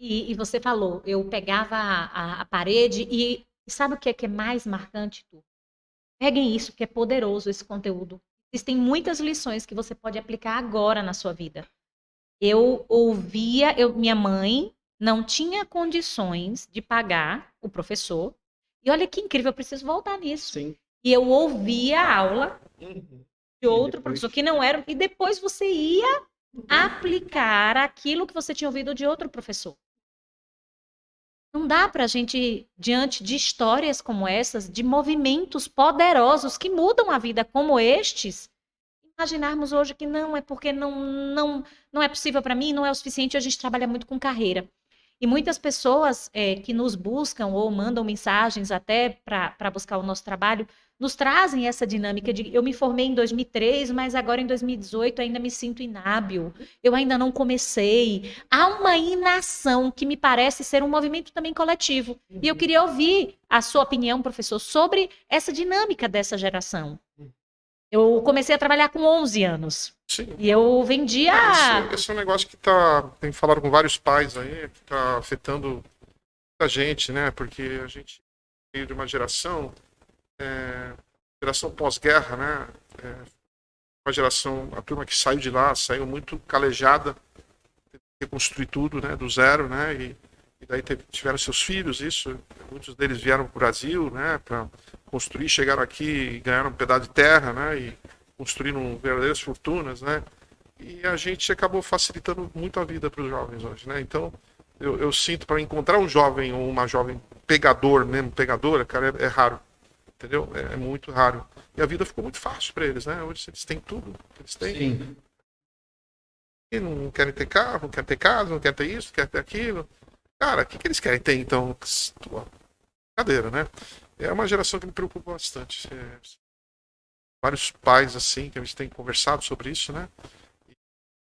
E você falou, eu pegava a parede e sabe o que é mais marcante, Tu? Peguem isso, que é poderoso esse conteúdo. Existem muitas lições que você pode aplicar agora na sua vida. Eu ouvia, minha mãe não tinha condições de pagar o professor. E olha que incrível, eu preciso voltar nisso. Sim. E eu ouvia a aula de outro professor que não era, e depois você ia aplicar aquilo que você tinha ouvido de outro professor. Não dá para a gente, diante de histórias como essas, de movimentos poderosos que mudam a vida como estes, imaginarmos hoje que não é porque não é possível para mim, não é o suficiente, a gente trabalha muito com carreira. E muitas pessoas que nos buscam ou mandam mensagens até para buscar o nosso trabalho, nos trazem essa dinâmica de eu me formei em 2003, mas agora em 2018 ainda me sinto inábil, eu ainda não comecei. Há uma inação que me parece ser um movimento também coletivo. E eu queria ouvir a sua opinião, professor, sobre essa dinâmica dessa geração. Eu comecei a trabalhar com 11 anos. Sim. E eu vendia... Esse é um negócio que tem falado com vários pais aí, que está afetando a gente, né? Porque a gente veio de uma geração pós-guerra, né? Uma geração, a turma que saiu de lá, saiu muito calejada, reconstruir tudo, né? Do zero, né? E daí tiveram seus filhos, muitos deles vieram para o Brasil, né? Para construir, chegaram aqui e ganharam um pedaço de terra, né? E construíram verdadeiras fortunas, né? E a gente acabou facilitando muito a vida para os jovens hoje, né? Então, eu sinto, para encontrar um jovem ou uma jovem pegadora, cara, é raro, entendeu? É muito raro. E a vida ficou muito fácil para eles, né? Hoje eles têm tudo que eles têm. Sim. E não querem ter carro, não querem ter casa, não querem ter isso, não querem ter aquilo. Cara, o que eles querem ter, então? Brincadeira, né? É uma geração que me preocupa bastante. Vários pais, assim, que a gente tem conversado sobre isso, né? E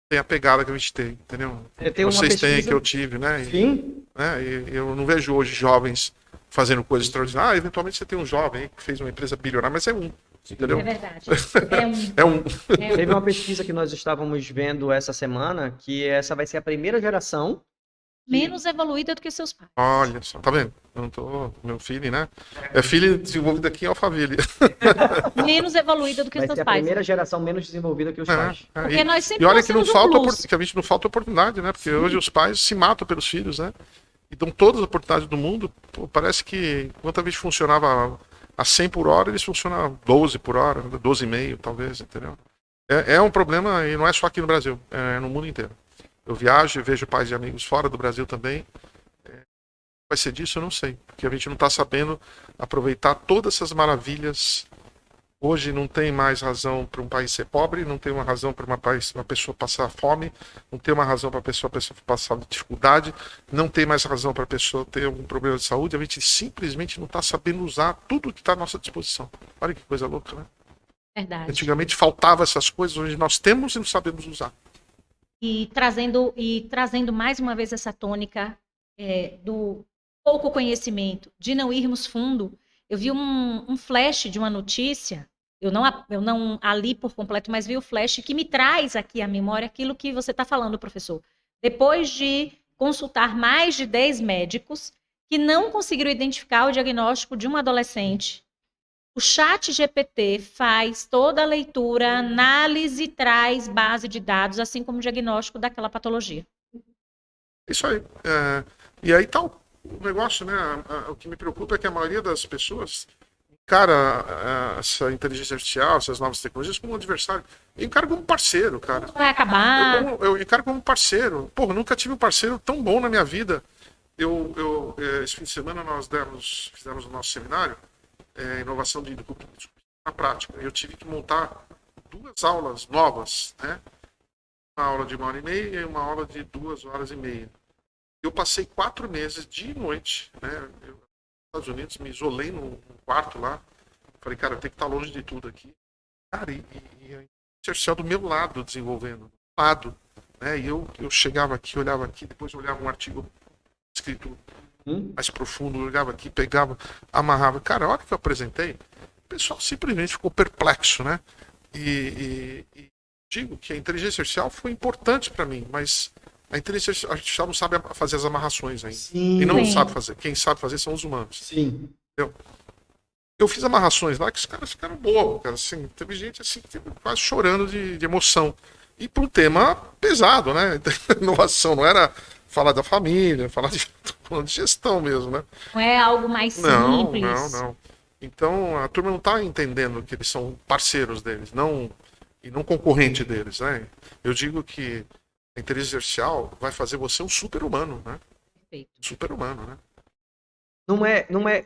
tem a pegada que a gente tem, entendeu? Vocês têm, que eu tive, né? Sim. E eu não vejo hoje jovens fazendo coisas extraordinárias. Eventualmente você tem um jovem que fez uma empresa bilionária, mas é um. Entendeu? É verdade. Teve uma pesquisa que nós estávamos vendo essa semana, que essa vai ser a primeira geração menos evoluída do que seus pais. Olha só, tá vendo? Eu não tô... Meu filho, né? É filho desenvolvido aqui em Alphaville. Menos evoluída do que vai seus ser a pais. primeira geração menos desenvolvida que os pais. Porque nós sempre e olha que não falta que a gente não falta oportunidade, né? Porque hoje os pais se matam pelos filhos, né? E dão todas as oportunidades do mundo. Pô, parece que enquanto a gente funcionava a 100 por hora, eles funcionam a 12 por hora, 12,5 talvez, entendeu? É um problema, e não é só aqui no Brasil, é no mundo inteiro. Eu viajo e vejo pais e amigos fora do Brasil também. Vai ser disso? Eu não sei, porque a gente não está sabendo aproveitar todas essas maravilhas. Hoje não tem mais razão para um país ser pobre, não tem uma razão para uma pessoa passar fome, não tem uma razão para a pessoa passar dificuldade, não tem mais razão para a pessoa ter algum problema de saúde. A gente simplesmente não está sabendo usar tudo que está à nossa disposição. Olha que coisa louca, né? Verdade. Antigamente faltava essas coisas, hoje nós temos e não sabemos usar. E trazendo mais uma vez essa tônica do pouco conhecimento, de não irmos fundo. Eu vi um flash de uma notícia, eu não a li por completo, mas vi o flash que me traz aqui à memória aquilo que você está falando, professor. Depois de consultar mais de 10 médicos que não conseguiram identificar o diagnóstico de um adolescente, o ChatGPT faz toda a leitura, análise, traz base de dados, assim como o diagnóstico daquela patologia. Isso aí. E aí tá o negócio, né? O que me preocupa é que a maioria das pessoas encara essa inteligência artificial, essas novas tecnologias como um adversário. Eu encaro como parceiro, cara. Vai acabar. Eu encaro como parceiro. Porra, eu nunca tive um parceiro tão bom na minha vida. Esse fim de semana nós fizemos o nosso seminário, inovação de na prática. Eu tive que montar 2 aulas novas, né? Uma aula de 1h30 e uma aula de 2h30. Eu passei 4 meses, dia e noite, né? Nos Estados Unidos, me isolei num quarto lá. Falei, cara, eu tenho que estar longe de tudo aqui. Cara, e a inteligência artificial do meu lado desenvolvendo, do lado, né? E eu chegava aqui, olhava aqui, depois eu olhava um artigo escrito mais profundo, eu olhava aqui, pegava, amarrava. Cara, a hora que eu apresentei, o pessoal simplesmente ficou perplexo, né? E digo que a inteligência artificial foi importante para mim, mas a inteligência artificial não sabe fazer as amarrações ainda. Sim. E não Sim. sabe fazer. Quem sabe fazer são os humanos. Sim. Eu fiz amarrações lá que os caras ficaram bobos, cara. Assim, teve gente assim, quase chorando de emoção. E para um tema pesado, né? Inovação, não era falar da família, falar de gestão mesmo, né? Não é algo mais simples. Não. Então a turma não está entendendo que eles são parceiros deles, e não concorrente deles, né? Eu digo que a inteligência artificial vai fazer você um super-humano, né? Perfeito. Super-humano, né?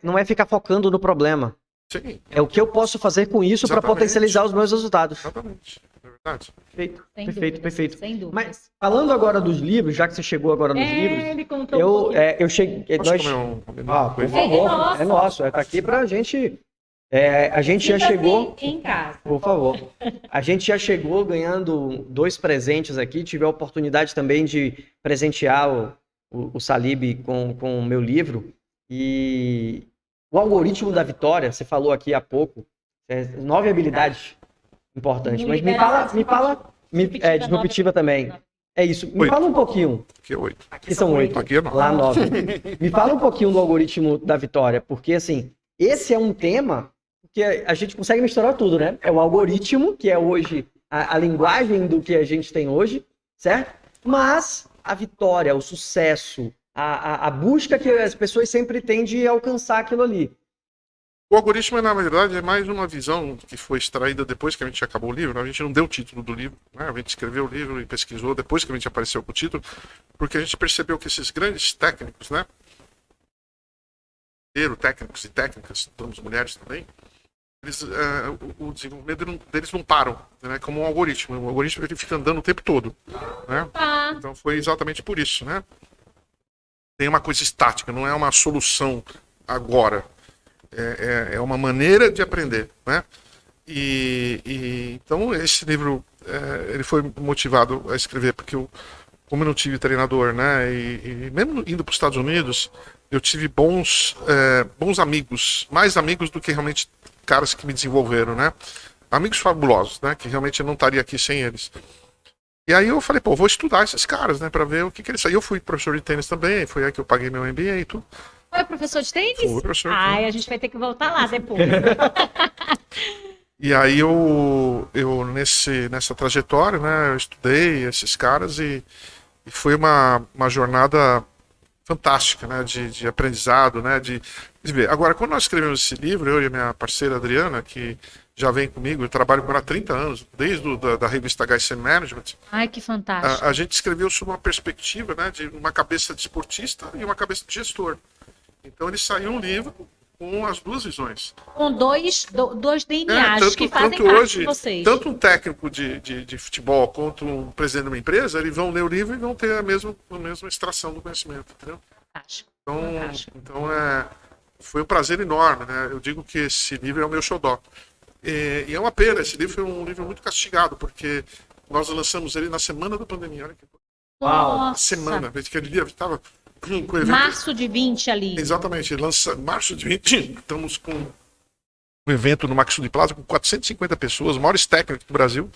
Não é ficar focando no problema. Sim. É o que eu posso fazer com isso para Exatamente. potencializar os meus resultados. Exatamente. É verdade. Perfeito, Sem perfeito, dúvidas, perfeito. sem dúvidas. Mas falando agora dos livros, já que você chegou agora nos livros, Ele contou um pouquinho. eu cheguei. Posso Nós... comer Ah, por coisa? favor, é nosso. Tá aqui pra gente. A gente já chegou. Em casa. Por favor. A gente já chegou ganhando 2 presentes aqui. Tive a oportunidade também de presentear o Salib com o meu livro. E o algoritmo da vitória, você falou aqui há pouco, 9 habilidades importantes. Mas me fala, disruptiva também. É isso. Me 8. fala um pouquinho. Aqui é 8. Aqui são 8. Aqui é 9. Lá 9. Me fala um pouquinho do algoritmo da vitória, porque assim, esse é um tema que a gente consegue misturar tudo, né? É um algoritmo, que é hoje a linguagem do que a gente tem hoje, certo? Mas a vitória, o sucesso, a busca que as pessoas sempre têm de alcançar aquilo ali. O algoritmo, na verdade, é mais uma visão que foi extraída depois que a gente acabou o livro. A gente não deu o título do livro, né? A gente escreveu o livro e pesquisou depois que a gente apareceu com o título, porque a gente percebeu que esses grandes técnicos, né? Técnicos e técnicas, temos mulheres também, o desenvolvimento deles não param, né? Como um algoritmo. O algoritmo ele fica andando o tempo todo, né? Então foi exatamente por isso, né? Tem uma coisa estática, não é uma solução agora. É uma maneira de aprender, né? Então esse livro ele foi motivado a escrever porque como eu não tive treinador, né? E mesmo indo para os Estados Unidos, eu tive bons amigos, mais amigos do que realmente caras que me desenvolveram, né? Amigos fabulosos, né? Que realmente eu não estaria aqui sem eles. E aí eu falei, vou estudar esses caras, né? Para ver o que eles são. E eu fui professor de tênis também, foi aí que eu paguei meu MBA e tudo. Foi professor de tênis? Fui professor de tênis. Ai, a gente vai ter que voltar lá depois. E aí eu nessa trajetória, né? Eu estudei esses caras e foi uma jornada fantástica, né, de aprendizado, né, de ver. Agora, quando nós escrevemos esse livro, eu e a minha parceira Adriana, que já vem comigo, eu trabalho com ela há 30 anos, desde da revista HSM Management. Ai, que fantástico. A gente escreveu sob uma perspectiva, né, de uma cabeça de esportista e uma cabeça de gestor. Então ele saiu um livro com as duas visões. Com dois DNAs que fazem tanto parte hoje, de vocês. tanto um técnico de futebol quanto um presidente de uma empresa, eles vão ler o livro e vão ter a mesma extração do conhecimento, entendeu? Fantástico. Então foi um prazer enorme, né? Eu digo que esse livro é o meu xodó. E é uma pena, esse livro foi um livro muito castigado, porque nós lançamos ele na semana da pandemia. Olha que Nossa. semana, aquele dia estava com o evento. Março de 20 ali. Exatamente, março de 20, estamos com um evento no Maxud Plaza com 450 pessoas, os maiores técnicos do Brasil.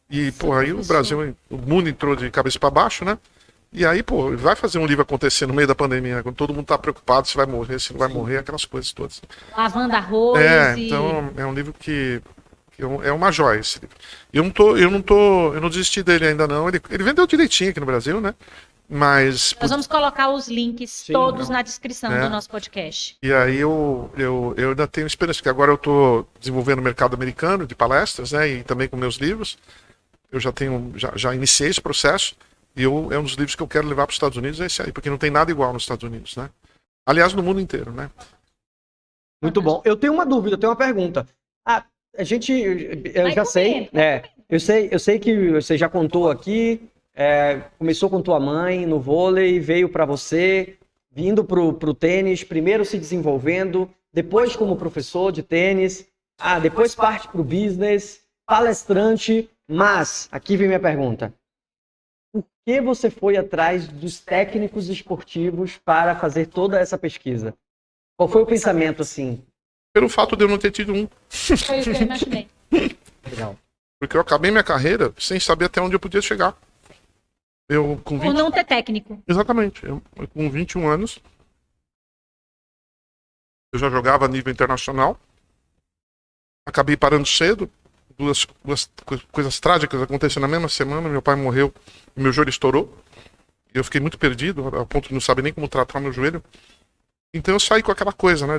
E, pô, aí o Brasil, o mundo entrou de cabeça para baixo, né? E aí, pô, vai fazer um livro acontecer no meio da pandemia, quando todo mundo tá preocupado se vai morrer, se não vai morrer, aquelas coisas todas. Lavando arroz. Então é um livro que é uma joia esse livro. Eu não desisti dele ainda não. Ele vendeu direitinho aqui no Brasil, né? Mas Nós vamos colocar os links todos na descrição do nosso podcast. E aí eu ainda tenho esperança, porque agora eu estou desenvolvendo o mercado americano de palestras, né? E também com meus livros. Eu já iniciei esse processo. E é um dos livros que eu quero levar para os Estados Unidos, é esse aí, porque não tem nada igual nos Estados Unidos, né? Aliás, no mundo inteiro, né? Muito bom. Eu tenho uma dúvida, eu tenho uma pergunta. Eu já sei, eu sei que você já contou aqui, começou com tua mãe no vôlei, veio para você, vindo pro tênis, primeiro se desenvolvendo, depois como professor de tênis, depois parte pro business, palestrante, mas, aqui vem minha pergunta. Por que você foi atrás dos técnicos esportivos para fazer toda essa pesquisa? Qual foi o pensamento, assim? Pelo fato de eu não ter tido um. Foi o que eu imaginei. Legal. Porque eu acabei minha carreira sem saber até onde eu podia chegar. Por não ter técnico. Exatamente. Eu, com 21 anos, eu já jogava a nível internacional. Acabei parando cedo. Duas coisas trágicas aconteceram na mesma semana. Meu pai morreu e meu joelho estourou. Eu fiquei muito perdido, ao ponto de não saber nem como tratar meu joelho. Então eu saí com aquela coisa, né,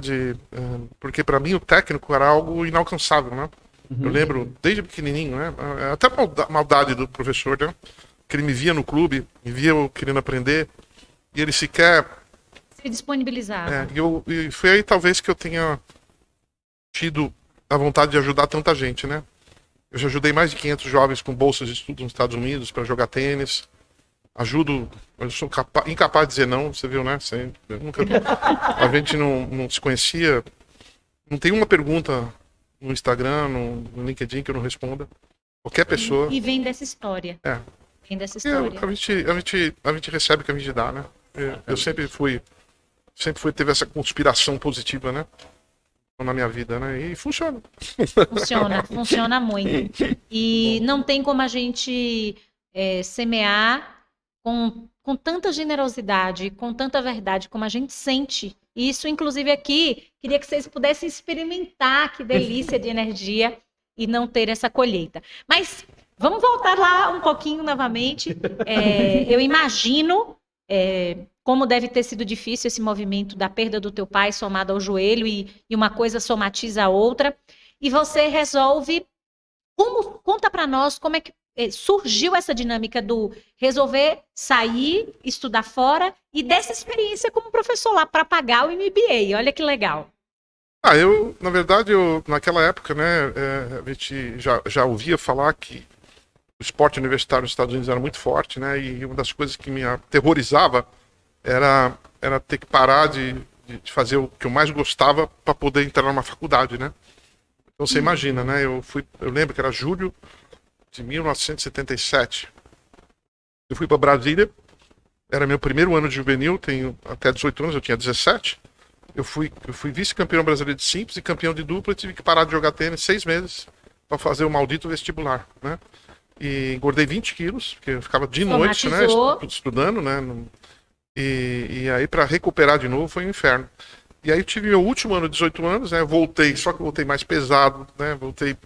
porque para mim o técnico era algo inalcançável, né? Uhum. Eu lembro, desde pequenininho, né, até a maldade do professor, né, que ele me via no clube, me via eu querendo aprender, e ele sequer... Se disponibilizava. E foi aí talvez que eu tenha tido a vontade de ajudar tanta gente, né? Eu já ajudei mais de 500 jovens com bolsas de estudo nos Estados Unidos para jogar tênis. Eu sou incapaz de dizer não, você viu, né? A gente não se conhecia. Não tem uma pergunta no Instagram, no LinkedIn que eu não responda. Qualquer pessoa. E vem dessa história. Vem dessa história. A gente recebe o que a gente dá, né? Eu sempre teve essa conspiração positiva, né? Na minha vida, né? E funciona. Funciona muito. E não tem como a gente semear com tanta generosidade, com tanta verdade, como a gente sente. Isso, inclusive, aqui, queria que vocês pudessem experimentar que delícia de energia e não ter essa colheita. Mas vamos voltar lá um pouquinho novamente. Eu imagino como deve ter sido difícil esse movimento da perda do teu pai somado ao joelho e uma coisa somatiza a outra. E você resolve... Conta para nós como é que surgiu essa dinâmica do resolver sair, estudar fora e dessa experiência como professor lá para pagar o MBA. Olha que legal. Na verdade, naquela época, né, a gente já ouvia falar que o esporte universitário nos Estados Unidos era muito forte, né, e uma das coisas que me aterrorizava era ter que parar de fazer o que eu mais gostava para poder entrar numa faculdade, né. Então você imagina, né, eu lembro que era julho de 1977. Eu fui para Brasília, era meu primeiro ano de juvenil, tenho até 18 anos, eu tinha 17. Eu fui vice-campeão brasileiro de simples e campeão de dupla, tive que parar de jogar tênis 6 meses para fazer o maldito vestibular, né? E engordei 20 quilos, porque eu ficava de noite, né, estudando, né? E aí para recuperar de novo foi um inferno. E aí eu tive meu último ano de 18 anos, né? Voltei, só que voltei mais pesado, né?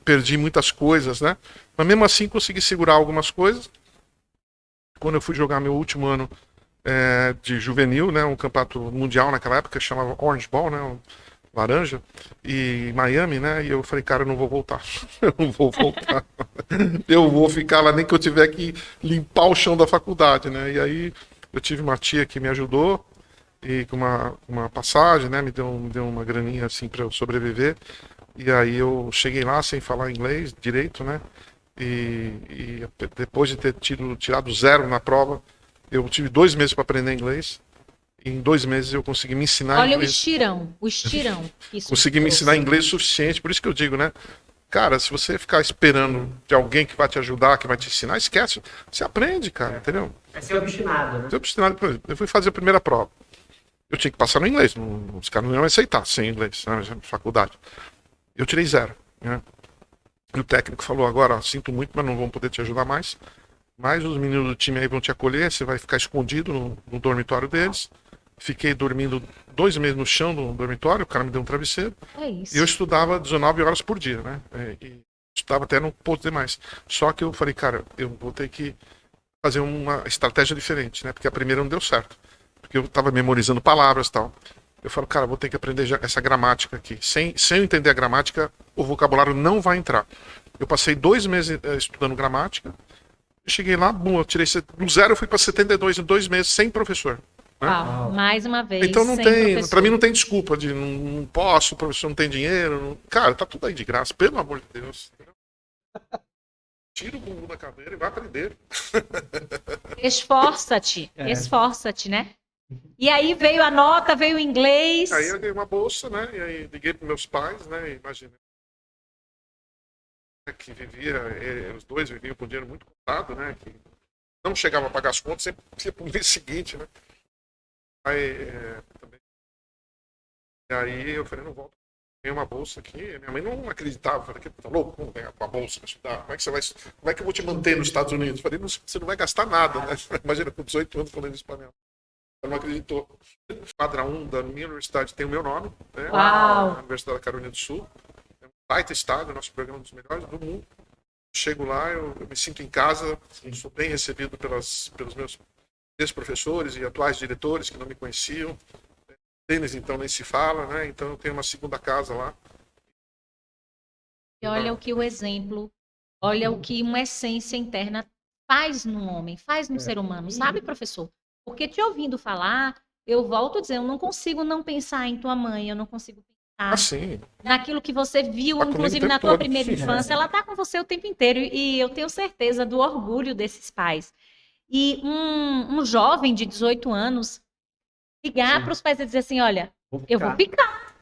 Perdi muitas coisas, né? Mas mesmo assim consegui segurar algumas coisas. Quando eu fui jogar meu último ano, de juvenil, né? Um campeonato mundial naquela época, que chamava Orange Ball, né? Laranja, e Miami, né? E eu falei, cara, eu não vou voltar. Eu não vou voltar. Eu vou ficar lá nem que eu tiver que limpar o chão da faculdade, né? E aí eu tive uma tia que me ajudou e com uma passagem, né? Me deu uma graninha assim para eu sobreviver. E aí eu cheguei lá sem falar inglês direito, né? E depois de ter tirado 0 na prova, eu tive 2 meses para aprender inglês. Em 2 meses eu consegui me ensinar Olha inglês. o estirão. Consegui me ensinar inglês suficiente, por isso que eu digo, né? Cara, se você ficar esperando de alguém que vai te ajudar, que vai te ensinar, esquece. Você aprende, cara, entendeu? É ser obstinado, né? Ser obstinado, por exemplo, eu fui fazer a primeira prova. Eu tinha que passar no inglês, os caras não iam aceitar sem inglês, né? Faculdade. Eu tirei 0, né? E o técnico falou, agora, sinto muito, mas não vão poder te ajudar mais. Mas os meninos do time aí vão te acolher, você vai ficar escondido no dormitório deles. Fiquei dormindo 2 meses no chão do dormitório, o cara me deu um travesseiro. É isso. E eu estudava 19 horas por dia, né? E estudava até não poder mais. Só que eu falei, cara, eu vou ter que fazer uma estratégia diferente, né? Porque a primeira não deu certo. Porque eu estava memorizando palavras e tal. Eu falo, cara, vou ter que aprender essa gramática aqui. Sem eu entender a gramática, o vocabulário não vai entrar. Eu passei 2 meses estudando gramática. Eu cheguei lá, eu tirei do 0, eu fui para 72 em 2 meses, sem professor. Né? Mais uma vez. Então não sem tem, professor. pra mim não tem desculpa de não posso, o professor não tem dinheiro. Cara, tá tudo aí de graça, pelo amor de Deus. Tira o bumbum da cadeira e vai aprender. Esforça-te, né? E aí veio a nota, veio o inglês. Aí eu ganhei uma bolsa, né? E aí liguei pros meus pais, né? Imagina. Que os dois viviam com dinheiro muito contado, né? Que não chegava a pagar as contas, sempre ia pro mês seguinte, né? Também. E aí eu falei, não volto. Ganhei uma bolsa aqui. Minha mãe não acreditava. Falei, tá louco? Como ganhar uma bolsa pra estudar? Como é que eu vou te manter nos Estados Unidos? Eu falei, você não vai gastar nada, né? Imagina, com 18 anos falando isso pra mim. Ela não acreditou. Quadra 1 da minha universidade tem o meu nome, né? Uau. A Universidade da Carolina do Sul. É um baita estado, nosso programa é um dos melhores do mundo. Chego lá, eu me sinto em casa, sou bem recebido pelos meus ex-professores e atuais diretores que não me conheciam. Deles, então, nem se fala, né? Então eu tenho uma segunda casa lá. E olha o que o exemplo, olha o que uma essência interna faz no homem, faz no ser humano, sabe, professor? Porque te ouvindo falar, eu volto a dizer, eu não consigo não pensar em tua mãe, eu não consigo pensar Assim. naquilo que você viu, Tá inclusive na tua primeira infância, ela tá com você o tempo inteiro e eu tenho certeza do orgulho desses pais. E um jovem de 18 anos ligar para os pais e dizer assim, olha, eu vou ficar.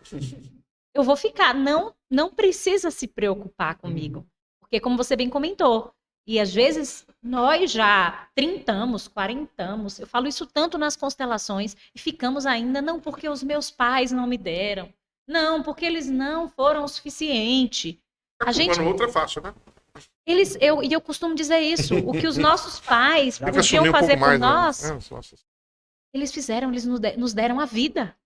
Eu vou ficar. Não precisa se preocupar comigo. Porque como você bem comentou, e às vezes nós já 30amos, 40amos, eu falo isso tanto nas constelações, e ficamos ainda, não porque os meus pais não me deram, não, porque eles não foram o suficiente. A gente... no outro é fácil, né? Eu costumo dizer isso, o que os nossos pais podiam fazer por nós, eles fizeram, eles nos deram a vida.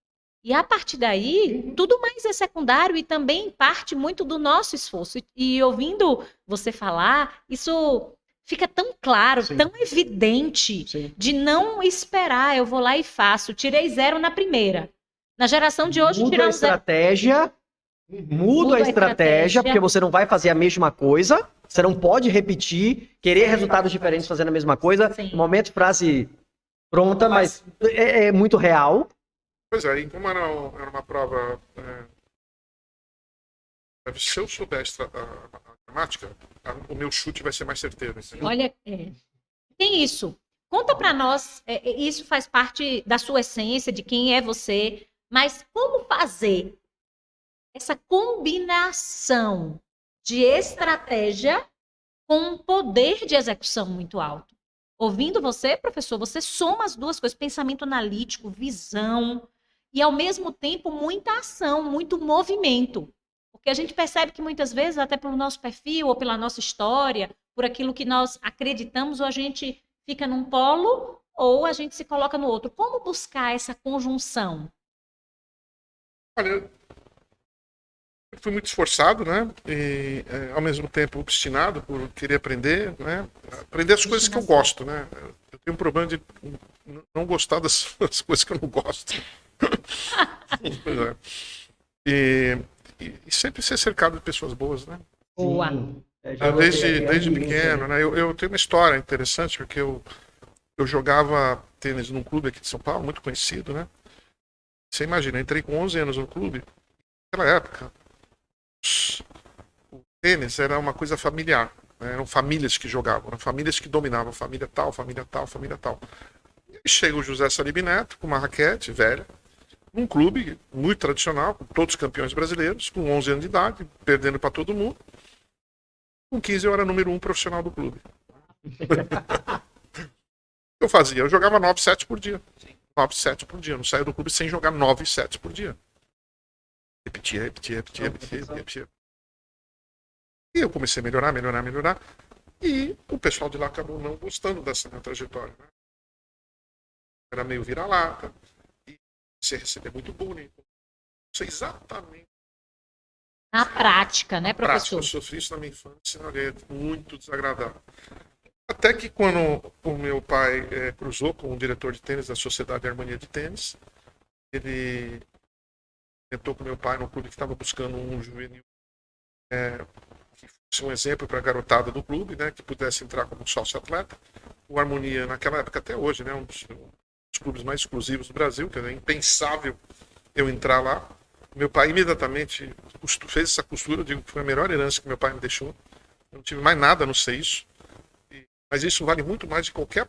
E a partir daí, tudo mais é secundário e também parte muito do nosso esforço. E ouvindo você falar, isso fica tão claro, sim, tão evidente, sim, de não esperar, eu vou lá e faço. Tirei 0 na primeira. Na geração de hoje, muda a estratégia, muda a estratégia, porque você não vai fazer a mesma coisa, você não pode repetir, querer resultados diferentes fazendo a mesma coisa. Sim. No momento, frase pronta, mas é muito real. Pois é, e como era uma prova, se eu souber a gramática, o meu chute vai ser mais certeiro. Entendeu? Olha, tem isso. Conta pra nós, isso faz parte da sua essência, de quem é você, mas como fazer essa combinação de estratégia com um poder de execução muito alto? Ouvindo você, professor, você soma as duas coisas, pensamento analítico, visão, e ao mesmo tempo muita ação, muito movimento. Porque a gente percebe que muitas vezes, até pelo nosso perfil ou pela nossa história, por aquilo que nós acreditamos, ou a gente fica num polo ou a gente se coloca no outro. Como buscar essa conjunção? Olha, eu fui muito esforçado, né? E ao mesmo tempo obstinado por querer aprender, né? Aprender as coisas que eu gosto, né? Eu tenho um problema de não gostar das coisas que eu não gosto. Pois é. E sempre ser cercado de pessoas boas, né? Boa. Desde pequeno, né? Eu tenho uma história interessante, porque eu jogava tênis num clube aqui de São Paulo, muito conhecido, né? Você imagina, eu entrei com 11 anos no clube. Naquela época, o tênis era uma coisa familiar. Né? Eram famílias que jogavam, eram famílias que dominavam. Família tal, família tal, família tal. E aí chega o José Salib Neto com uma raquete velha, num clube muito tradicional, com todos os campeões brasileiros, com 11 anos de idade, perdendo para todo mundo. Com 15 eu era número 1 profissional do clube. Eu fazia? Eu jogava 9 sets por dia. 9 sets por dia. Eu não saía do clube sem jogar 9 sets por dia. Repetia. E eu comecei a melhorar. E o pessoal de lá acabou não gostando dessa minha trajetória. Né? Era meio vira-lata. E você recebia muito bullying. Não sei exatamente. Na prática, né, professor? Eu sofri isso na minha infância. É muito desagradável. Até que quando o meu pai cruzou com o diretor de tênis da Sociedade Harmonia de Tênis, ele entrou com meu pai no clube que estava buscando um juvenil que fosse um exemplo para a garotada do clube, né, que pudesse entrar como sócio atleta. O Harmonia, naquela época até hoje, né, um dos clubes mais exclusivos do Brasil, que é impensável eu entrar lá. Meu pai imediatamente fez essa costura, eu digo que foi a melhor herança que meu pai me deixou. Eu não tive mais nada a não ser isso. Mas isso vale muito mais de qualquer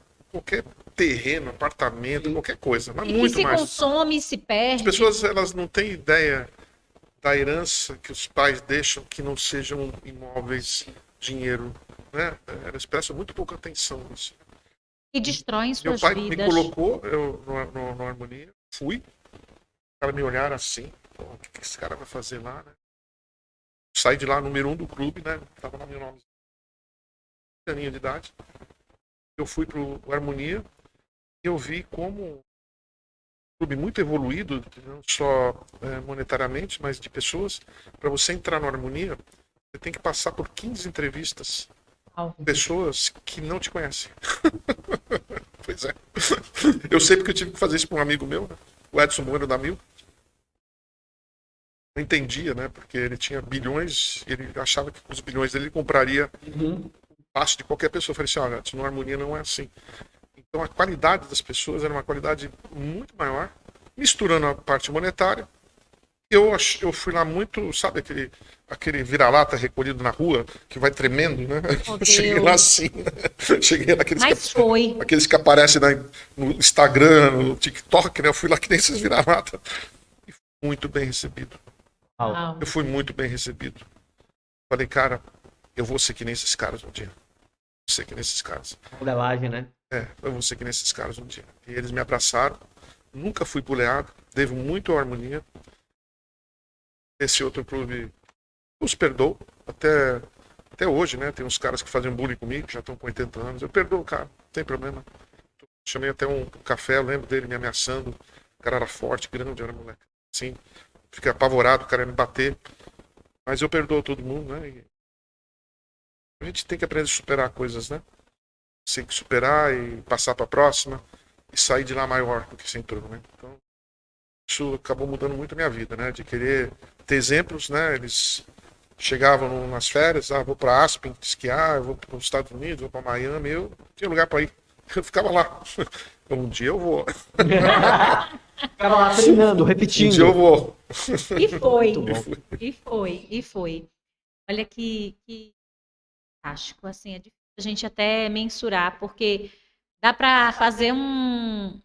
terreno, apartamento, qualquer coisa. Mas E muito se mais. consome, se perde. As pessoas elas não têm ideia da herança que os pais deixam que não sejam imóveis, dinheiro. Né? Elas prestam muito pouca atenção nisso. E destroem Meu suas pai vidas. me colocou no Harmonia, fui. Os caras me olharam assim, o que esse cara vai fazer lá, né? Saí de lá, número 1 do clube, né? Tava no meu nome. Aninho de idade. Eu fui pro Harmonia e eu vi como um clube muito evoluído, não só monetariamente, mas de pessoas. Para você entrar no Harmonia, você tem que passar por 15 entrevistas com pessoas que não te conhecem. Pois é. Eu sei porque eu tive que fazer isso para um amigo meu, né? O Edson Bueno da Mil. Não entendia, né? Porque ele tinha bilhões, ele achava que com os bilhões dele ele compraria passo de qualquer pessoa. Eu falei assim, olha, no Harmonia não é assim. Então a qualidade das pessoas era uma qualidade muito maior, misturando a parte monetária. Eu fui lá muito, sabe, aquele vira-lata recolhido na rua, que vai tremendo, né? Eu cheguei lá assim, né? Cheguei naqueles aqueles que aparecem no Instagram, no TikTok, né? Eu fui lá que nem esses vira-lata. E fui muito bem recebido. Eu fui muito bem recebido. Falei, cara, eu vou ser que nem esses caras um dia. Vou ser que nem esses caras. Modelagem, né? Eu vou ser que nem esses caras um dia. E eles me abraçaram. Nunca fui buleado. Devo muito à Harmonia. Esse outro clube os perdoo. Até hoje, né? Tem uns caras que fazem bullying comigo, que já estão com 80 anos. Eu perdoo o cara, não tem problema. Chamei até um café, eu lembro dele me ameaçando. O cara era forte, grande, era moleque. Assim, fiquei apavorado, o cara ia me bater. Mas eu perdoo todo mundo, né? E a gente tem que aprender a superar coisas, né? Você tem que superar e passar para a próxima e sair de lá maior do que você entrou, né? Então, isso acabou mudando muito a minha vida, né? De querer ter exemplos, né? Eles chegavam nas férias, vou para Aspen esquiar, vou para os Estados Unidos, vou para Miami, eu não tinha lugar para ir. Eu ficava lá. Um dia eu vou. Ficava lá treinando, repetindo. Um dia eu vou. E foi. Olha que fantástico, assim, é difícil a gente até mensurar, porque dá para fazer um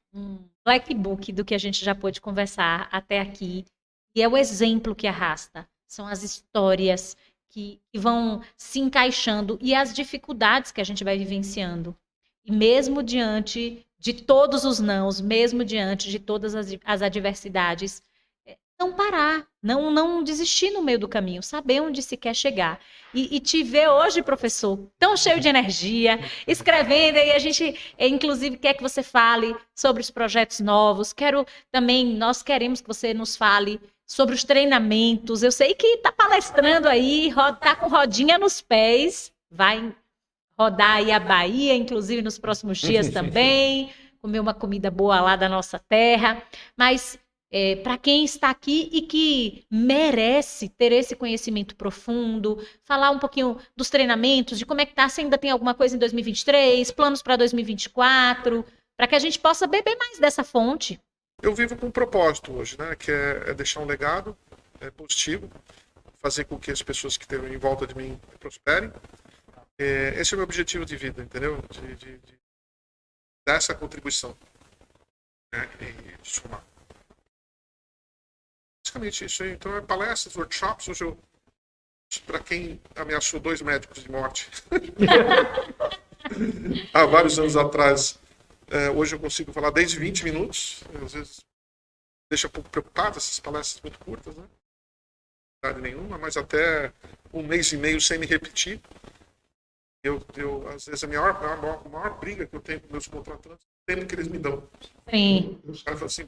black book do que a gente já pôde conversar até aqui, e é o exemplo que arrasta, são as histórias que vão se encaixando e as dificuldades que a gente vai vivenciando. E mesmo diante de todos os nãos, mesmo diante de todas as adversidades, não parar, não desistir no meio do caminho, saber onde se quer chegar. E te ver hoje, professor, tão cheio de energia, escrevendo, e a gente, inclusive, quer que você fale sobre os projetos novos. Nós queremos que você nos fale sobre os treinamentos. Eu sei que está palestrando aí, está com rodinha nos pés, vai rodar aí a Bahia, inclusive nos próximos dias também, comer uma comida boa lá da nossa terra. Mas para quem está aqui e que merece ter esse conhecimento profundo, falar um pouquinho dos treinamentos, de como é que tá, se ainda tem alguma coisa em 2023, planos para 2024, para que a gente possa beber mais dessa fonte. Eu vivo com um propósito hoje, né? Que é deixar um legado positivo, fazer com que as pessoas que estão em volta de mim prosperem. Esse é o meu objetivo de vida, entendeu? De dar essa contribuição, né? E somar. Basicamente isso aí. Então, palestras, workshops. Hoje para quem ameaçou 2 médicos de morte há vários anos atrás, hoje eu consigo falar desde 20 minutos. Às vezes deixa um pouco preocupado essas palestras muito curtas, né? Não tem nenhuma, mas até 1 mês e meio sem me repetir. Às vezes, a maior briga que eu tenho com meus contratantes é o tempo que eles me dão. Sim. Os caras falam assim,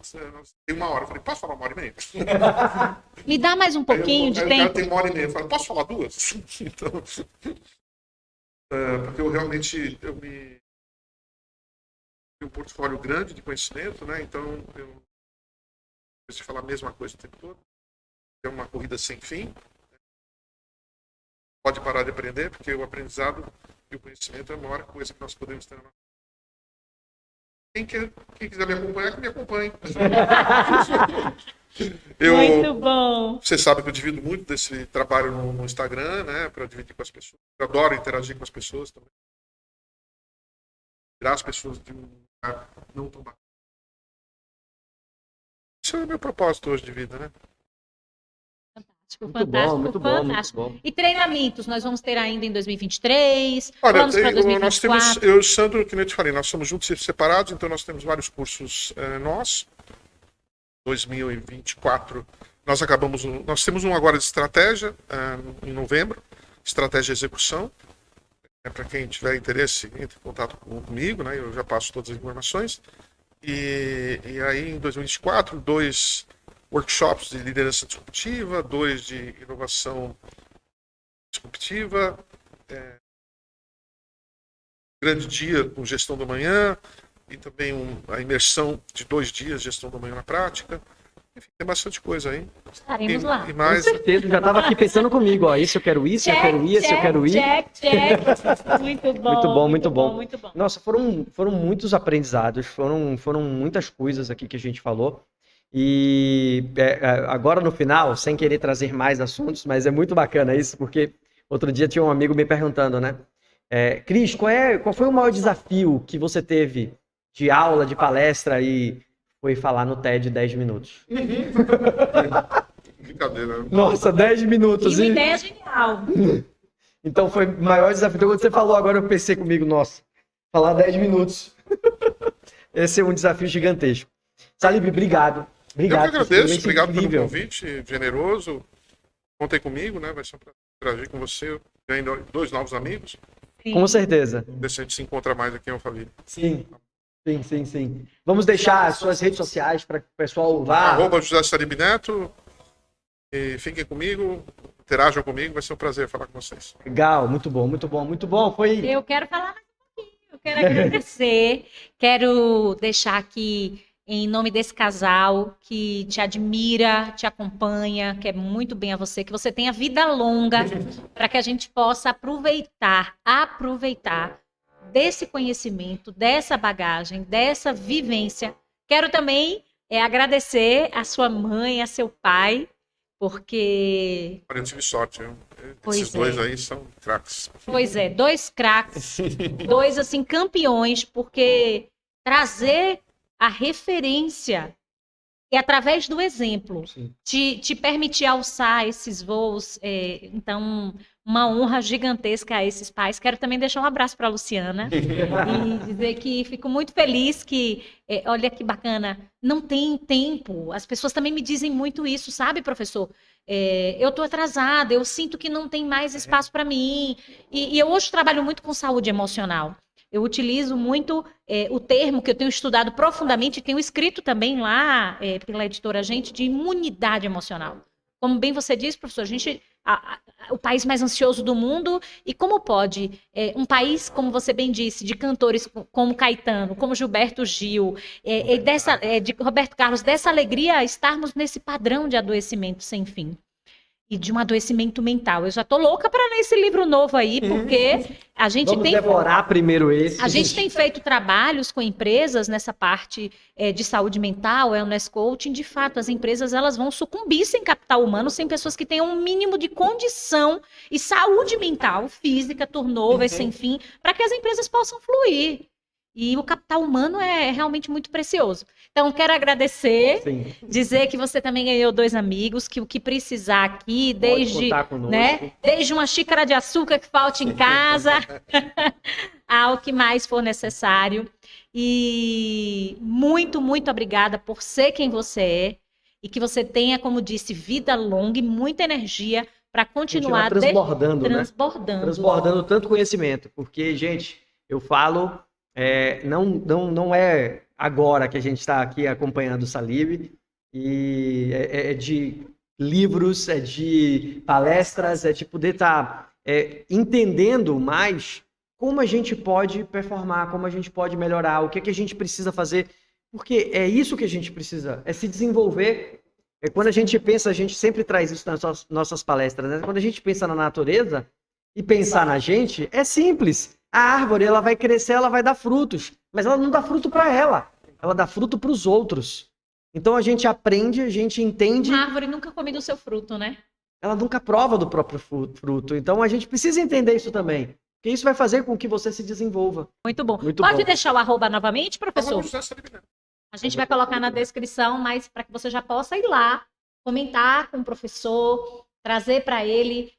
tem 1 hora. Eu falei, posso falar 1h30? Me dá mais um pouquinho de aí tempo. O cara tem 1h30. Eu falo, posso falar 2? Então, porque eu realmente tenho um portfólio grande de conhecimento, né? Então, eu preciso falar a mesma coisa o tempo todo. É uma corrida sem fim. Pode parar de aprender, porque o aprendizado e o conhecimento é a maior coisa que nós podemos ter. Quem quiser me acompanhar, que me acompanhe. Muito bom. Você sabe que eu divido muito desse trabalho no Instagram, né? Para dividir com as pessoas. Eu adoro interagir com as pessoas também. Tirar as pessoas de um lugar não tão bacana. Esse é o meu propósito hoje de vida, né? Muito bom. E treinamentos, nós vamos ter ainda em 2023? Olha, Vamos para 2024? nós temos, eu e o Sandro, que nem eu te falei, nós somos juntos e separados, então nós temos vários cursos nós. 2024, nós temos um agora de estratégia, em novembro, estratégia e execução. Para quem tiver interesse, entre em contato comigo, né? Eu já passo todas as informações. E aí, em 2024, 2 workshops de liderança disruptiva, 2 de inovação disruptiva, grande dia com gestão da manhã, e também a imersão de 2 dias, gestão da manhã na prática. Enfim, tem bastante coisa aí. Estaremos lá. E mais... Com certeza, já estava aqui pensando comigo, ó, isso eu quero ir, eu quero ir, esse eu quero ir. Check. Muito bom. Nossa, foram muitos aprendizados, foram muitas coisas aqui que a gente falou. E agora no final, sem querer trazer mais assuntos, mas é muito bacana isso, porque outro dia tinha um amigo me perguntando, né? Cris, qual foi o maior desafio que você teve de aula, de palestra e foi falar no TED 10 minutos? Brincadeira. Nossa, 10 minutos. E uma ideia genial. Então foi o maior desafio. Então, quando você falou agora, eu pensei comigo, nossa, falar 10 minutos. Esse é um desafio gigantesco. Salib, obrigado. Obrigado. Eu que agradeço. Obrigado incrível. pelo convite, generoso. Contem comigo, né? Vai ser um prazer interagir com você. Tem ainda 2 novos amigos. Sim. Com certeza. Ver se a gente se encontra mais aqui em Alphaville. Sim. Vamos deixar as suas redes sociais para que o pessoal vá. @José Salib Neto. E fiquem comigo, interajam comigo, vai ser um prazer falar com vocês. Legal, muito bom. Foi. Eu quero falar mais um pouquinho. Eu quero agradecer. Quero deixar aqui, em nome desse casal que te admira, te acompanha, quer muito bem a você, que você tenha vida longa para que a gente possa aproveitar desse conhecimento, dessa bagagem, dessa vivência. Quero também agradecer a sua mãe, a seu pai, porque... Olha, eu tive sorte, viu? Pois Esses 2 aí são craques. Pois é, 2 craques, 2 assim, campeões, porque trazer a referência e através do exemplo te permitir alçar esses voos, então uma honra gigantesca a esses pais. Quero também deixar um abraço para a Luciana e dizer que fico muito feliz que, olha que bacana, não tem tempo. As pessoas também me dizem muito isso, sabe, professor? Eu estou atrasada, eu sinto que não tem mais espaço para mim. E eu hoje trabalho muito com saúde emocional. Eu utilizo muito o termo que eu tenho estudado profundamente, tenho escrito também lá pela editora Gente, de imunidade emocional. como bem você disse, professor, o país mais ansioso do mundo, e como pode um país, como você bem disse, de cantores como Caetano, como Gilberto Gil, de Roberto Carlos, dessa alegria, estarmos nesse padrão de adoecimento sem fim? E de um adoecimento mental. Eu já tô louca para ler esse livro novo aí, porque a gente Vamos devorar primeiro esse. A gente tem feito trabalhos com empresas nessa parte de saúde mental, wellness coaching. De fato, as empresas elas vão sucumbir sem capital humano, sem pessoas que tenham um mínimo de condição e saúde mental, física, turnover, sem fim, para que as empresas possam fluir. E o capital humano é realmente muito precioso. Então, quero agradecer, dizer que você também ganhou 2 amigos, que o que precisar aqui, desde uma xícara de açúcar que falte em casa, ao que mais for necessário. E muito, muito obrigada por ser quem você é, e que você tenha, como disse, vida longa e muita energia para continuar transbordando, transbordando tanto conhecimento. Porque, gente, eu falo... não é agora que a gente está aqui acompanhando o Salib, e é de livros, é de palestras, é de poder estar entendendo mais como a gente pode performar, como a gente pode melhorar, o que é que a gente precisa fazer, porque é isso que a gente precisa, é se desenvolver. Quando a gente pensa, a gente sempre traz isso nas nossas palestras, né? Quando a gente pensa na natureza e pensar na gente, é simples. A árvore, ela vai crescer, ela vai dar frutos, mas ela não dá fruto para ela dá fruto para os outros. Então a gente aprende, a gente entende. Uma árvore nunca come do seu fruto, né? Ela nunca prova do próprio fruto. Então a gente precisa entender isso também, porque isso vai fazer com que você se desenvolva. Muito bom. Pode deixar o arroba novamente, professor? A gente vai colocar na descrição, mas para que você já possa ir lá, comentar com o professor, trazer para ele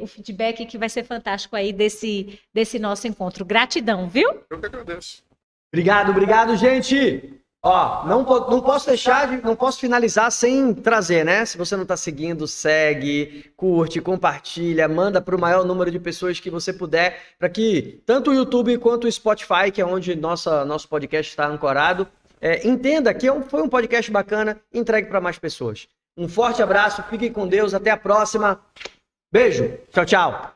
o feedback que vai ser fantástico aí desse nosso encontro. Gratidão, viu? Eu que agradeço. Obrigado, gente! Ó, não posso finalizar sem trazer, né? Se você não está seguindo, segue, curte, compartilha, manda para o maior número de pessoas que você puder, para que tanto o YouTube quanto o Spotify, que é onde nosso podcast está ancorado, entenda que foi um podcast bacana, entregue para mais pessoas. Um forte abraço, fiquem com Deus, até a próxima. Beijo, tchau, tchau.